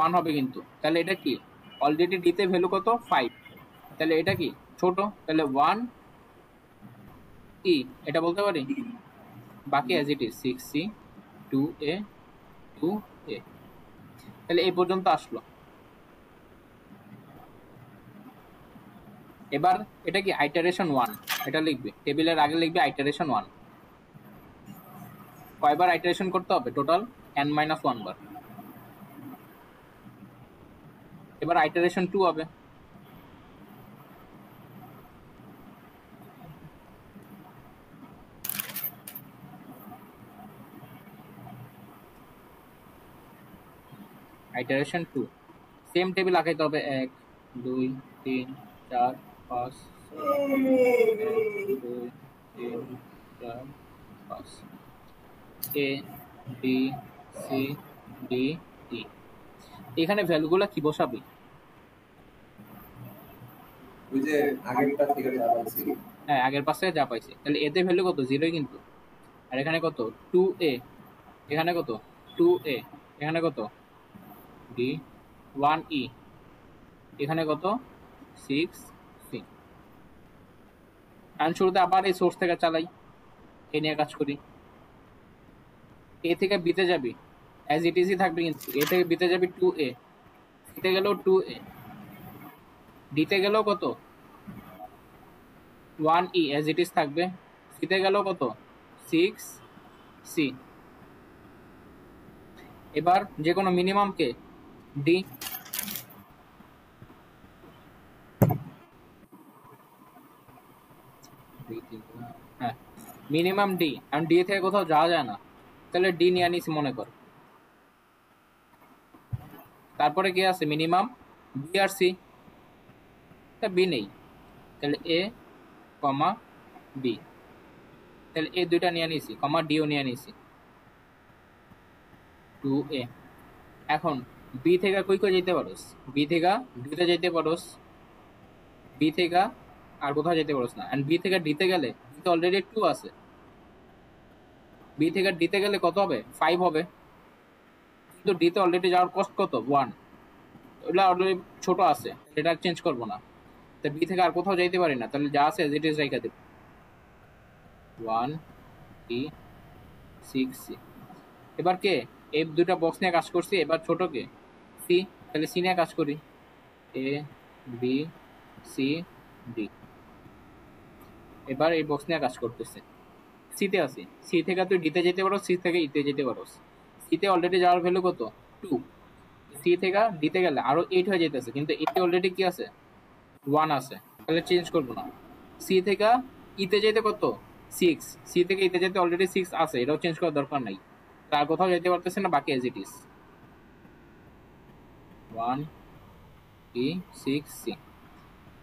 1 হবে, কিন্তু তাহলে এটা কি অলরেডি ডিতে ভ্যালু কত 5, তাহলে এটা কি ছোট, তাহলে 1 ই এটা বলতে পারি, বাকি as it is 6c 2a 2a, তাহলে এই পর্যন্ত আসলো। এবার এটা কি আইটারেশন 1, এটা লিখবে টেবিলের আগে লিখবে আইটারেশন 1, কয়বার আইটারেশন করতে হবে টোটাল n-1 বার। এবার আইটারেশন 2 হবে, আইটারেশন 2 সেম টেবিল আঁকাইতে হবে, 1 2 3 4 5 1 2 3 4 5, এ বি সি ডি ই, এখানে ভ্যালুগুলো কি বসাবি, ওই যে আগেরটা থেকে যা পাচ্ছি, হ্যাঁ আগের পাশে যা পাইছি, তাহলে এতে ভ্যালু কত 0 কিন্তু, আর এখানে কত 2a, এখানে কত 2a, এখানে কত ডি 1e, এখানে কত 6c। আমি শুরুতে আবার এই সোর্স থেকে চালাই, এ নিয়ে কাজ করি, এ থেকে বিতে যাবি অ্যাজ ইট ইজই থাকবে, কিন্তু এ থেকে বিতে যাবি 2a, সিতে গেলেও 2a, ডিতে গেলেও কত 1e অ্যাজ ইট ইজ থাকবে, সিতে গেলেও কত 6c। এবার যে কোনো মিনিমাম কে ডি, হ্যাঁ মিনিমাম ডি, কারণ ডি থেকে কোথাও যাওয়া যায় না, তাহলে ডি নিয়ে আনিস মনে কর। তারপরে কি আছে মিনিমাম বি আর সি, তা বি নেই, তাহলে এ কমা বি, তাহলে এ দুইটা নিয়ে নিছি, কমা ডিও নিয়ে নিছি 2a। এখন বি থেকে কই কই যেতে পারোস, বি থেকে ডিতে যেতে পারোস, বি থেকে আর কোথাও যেতে পারোস না, এন্ড বি থেকে ডিতে গেলে ডিতে অলরেডি 2 আছে, বি থেকে ডিতে গেলে কত হবে 5 হবে, কিন্তু ডিতে অলরেডি যাওয়ার কস্ট কত 1, ওগুলা অলরেডি ছোট আছে, এটা চেঞ্জ করবো না, তো বি থেকে আর কোথাও যাইতে পারি না, তাহলে যা আছে এজ ইট ইজ রাইখা দেব 1 e 6c। এবার কে এই দুটা বক্স নিয়ে কাজ করছি, এবার ছোটকে সি, তাহলে সি নিয়ে কাজ করি, এ বি সি ডি। এবার এই বক্স নিয়ে কাজ করতেছে, সিতে আসি, সি থেকে তুই ডিতে যেতে পারো, সি থেকে ইতে যেতে পারো। সিতে অলরেডি যাওয়ার ভ্যালু কত 2, সি থেকে ডিতে গেলে আরো 8 হয়ে যেতেছে, কিন্তু এতে অলরেডি কি আছে 1 আছে, তাহলে চেঞ্জ করবো না। সি থেকে ইতে যেতে কত 6, সি থেকে ইতে যেতে অলরেডি 6 আছে, এটাও চেঞ্জ করার দরকার নাই, তার কোথাও যেতে পারতেছে না, বাকি as it is 1 E 6 C.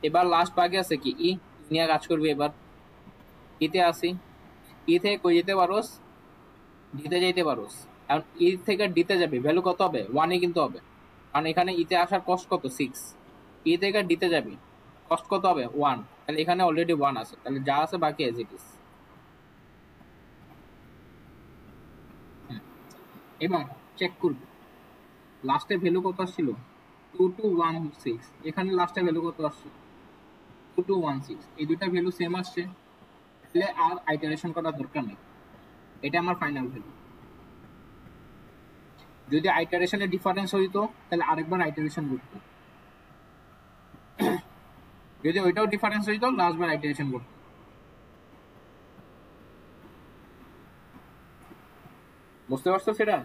এবার লাস্ট বাকি আছে কি ই নিয়ে কাজ করবি। এবার ইতে আসি, ই থেকে কই যেতে পারোস, ডিতে যেতে পারোস। এখন ই থেকে ডিতে যাবে, ভ্যালু কত হবে 1ই কিন্তু হবে, কারণ এখানে ইতে আসার কস্ট কত 6, ই থেকে ডিতে যাবি কস্ট কত হবে 1, তাহলে এখানে অলরেডি 1 আছে, তাহলে যা আছে বাকি এজ ইট ইজ। এবং চেক করবি লাস্টে ভ্যালু কত আসছিল 2216, এখানে লাস্টে ভ্যালু কত আসছে 2216, এই দুটা ভ্যালু সেম আসছে, তাহলে আর আইটারেশন করার দরকার নেই, এটা আমার ফাইনাল ভ্যালু। যদি আইটারেশনের ডিফারেন্স হইতো তাহলে আরেকবার আইটারেশন করতো, যদি ওইটাও ডিফারেন্স হইতো লাস্টবার আইটারেশন করতো। বুঝতে পারছো সেটা?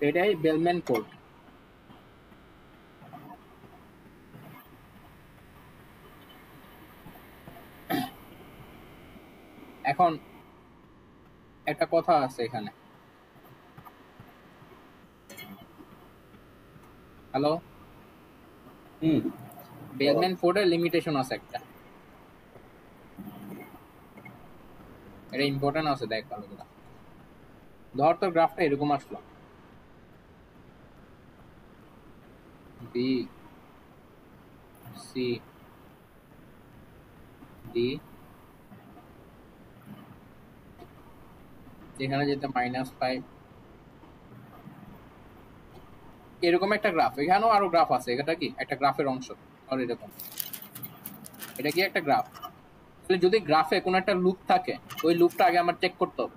এটাই বেলম্যান কোড। এখন একটা কথা আছে এখানে, হ্যালো, বেলম্যান কোডের লিমিটেশন আছে একটা, এটা ইম্পর্টেন্ট আছে, দেখ ভালো করে। ধর তোর গ্রাফটা এরকম আসলো, বি সি ডি, যেখানে যেতে -5, এরকম একটা গ্রাফ। এখানেও আরো গ্রাফ আছে, এটা কি একটা গ্রাফের অংশ, আর এরকম এটা কি একটা গ্রাফ। তাহলে যদি গ্রাফে কোনো একটা লুপ থাকে, ওই লুপটা আগে আমার চেক করতে হবে।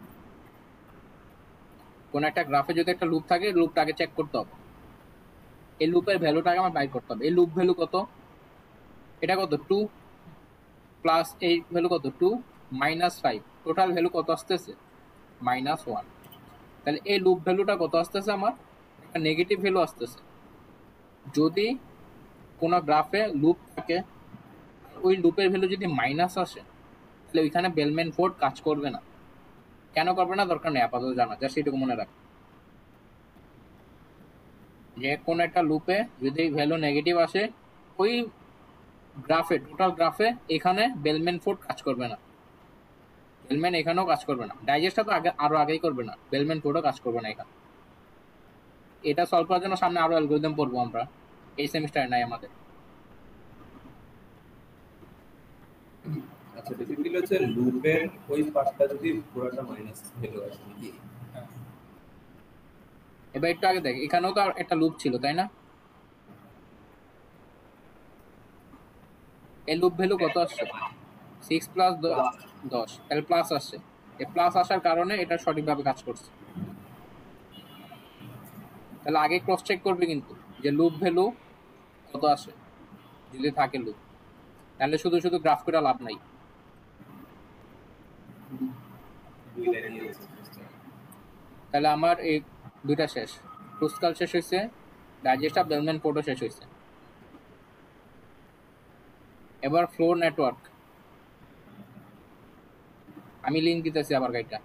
কোন একটা গ্রাফে যদি একটা লুপ থাকে, লুপটা আগে চেক করতে হবে, এই লুপের ভ্যালুটাকে আমার বাইর করতে হবে। এই লুপ ভ্যালু কত, এটা কত 2 প্লাস এই ভ্যালু কত 2 -5, টোটাল ভ্যালু কত আসতেছে -1। তাহলে এই লুপ ভ্যালুটা কত আসতেছে আমার, একটা নেগেটিভ ভ্যালু আসতেছে। যদি কোনো গ্রাফে লুপ থাকে, ওই লুপের ভ্যালু যদি মাইনাস আসে, তাহলে ওইখানে বেলম্যান ফোর্ড কাজ করবে না। কেন করবে না দরকার নেই আপাতত জানা, জাস্ট এটুকু মনে রাখ, যে কোনো একটা লুপে যদি ভ্যালু নেগেটিভ আসে, ওই গ্রাফে, টোটাল গ্রাফে এখানে বেলম্যান ফোর্ড কাজ করবে না, বেলম্যান এখানেও কাজ করবে না। ডাইজেস্টটা তো আগে আরো আগেই করবে না, বেলম্যান ফোর্ডও কাজ করবে না এখানে। এটা সলভ করার জন্য সামনে আরো অ্যালগরিদম পড়বো আমরা, এই সেমিস্টারে নাই আমাদের। আচ্ছা, বেসিক্যালি হচ্ছে লুপের ওই পার্টটা যদি পুরোটা মাইনাস ভ্যালু আসে নাকি? এবার একটু আগে দেখ, এখানেও তো একটা লুপ ছিল তাই না, এই লুপ ভ্যালু কত আসছে 6 প্লাস 10, তাহলে প্লাস আসছে। এই প্লাস আসার কারণে এটা সঠিকভাবে কাজ করছে। তাহলে আগে ক্রস চেক করবে কিন্তু যে লুপ ভ্যালু কত আসে, যদি থাকে লুপ, তাহলে শুধু শুধু গ্রাফ করে লাভ নাই। তাহলে আমার এই দুইটা শেষ, ক্রুসকাল শেষ হয়েছে, ডাইজেস্ট অফ বেলম্যান ফোর্ডও শেষ হয়েছে। এবার ফ্লোর নেটওয়ার্ক, আমি লিঙ্ক দিতেছি আবার গাইডটা।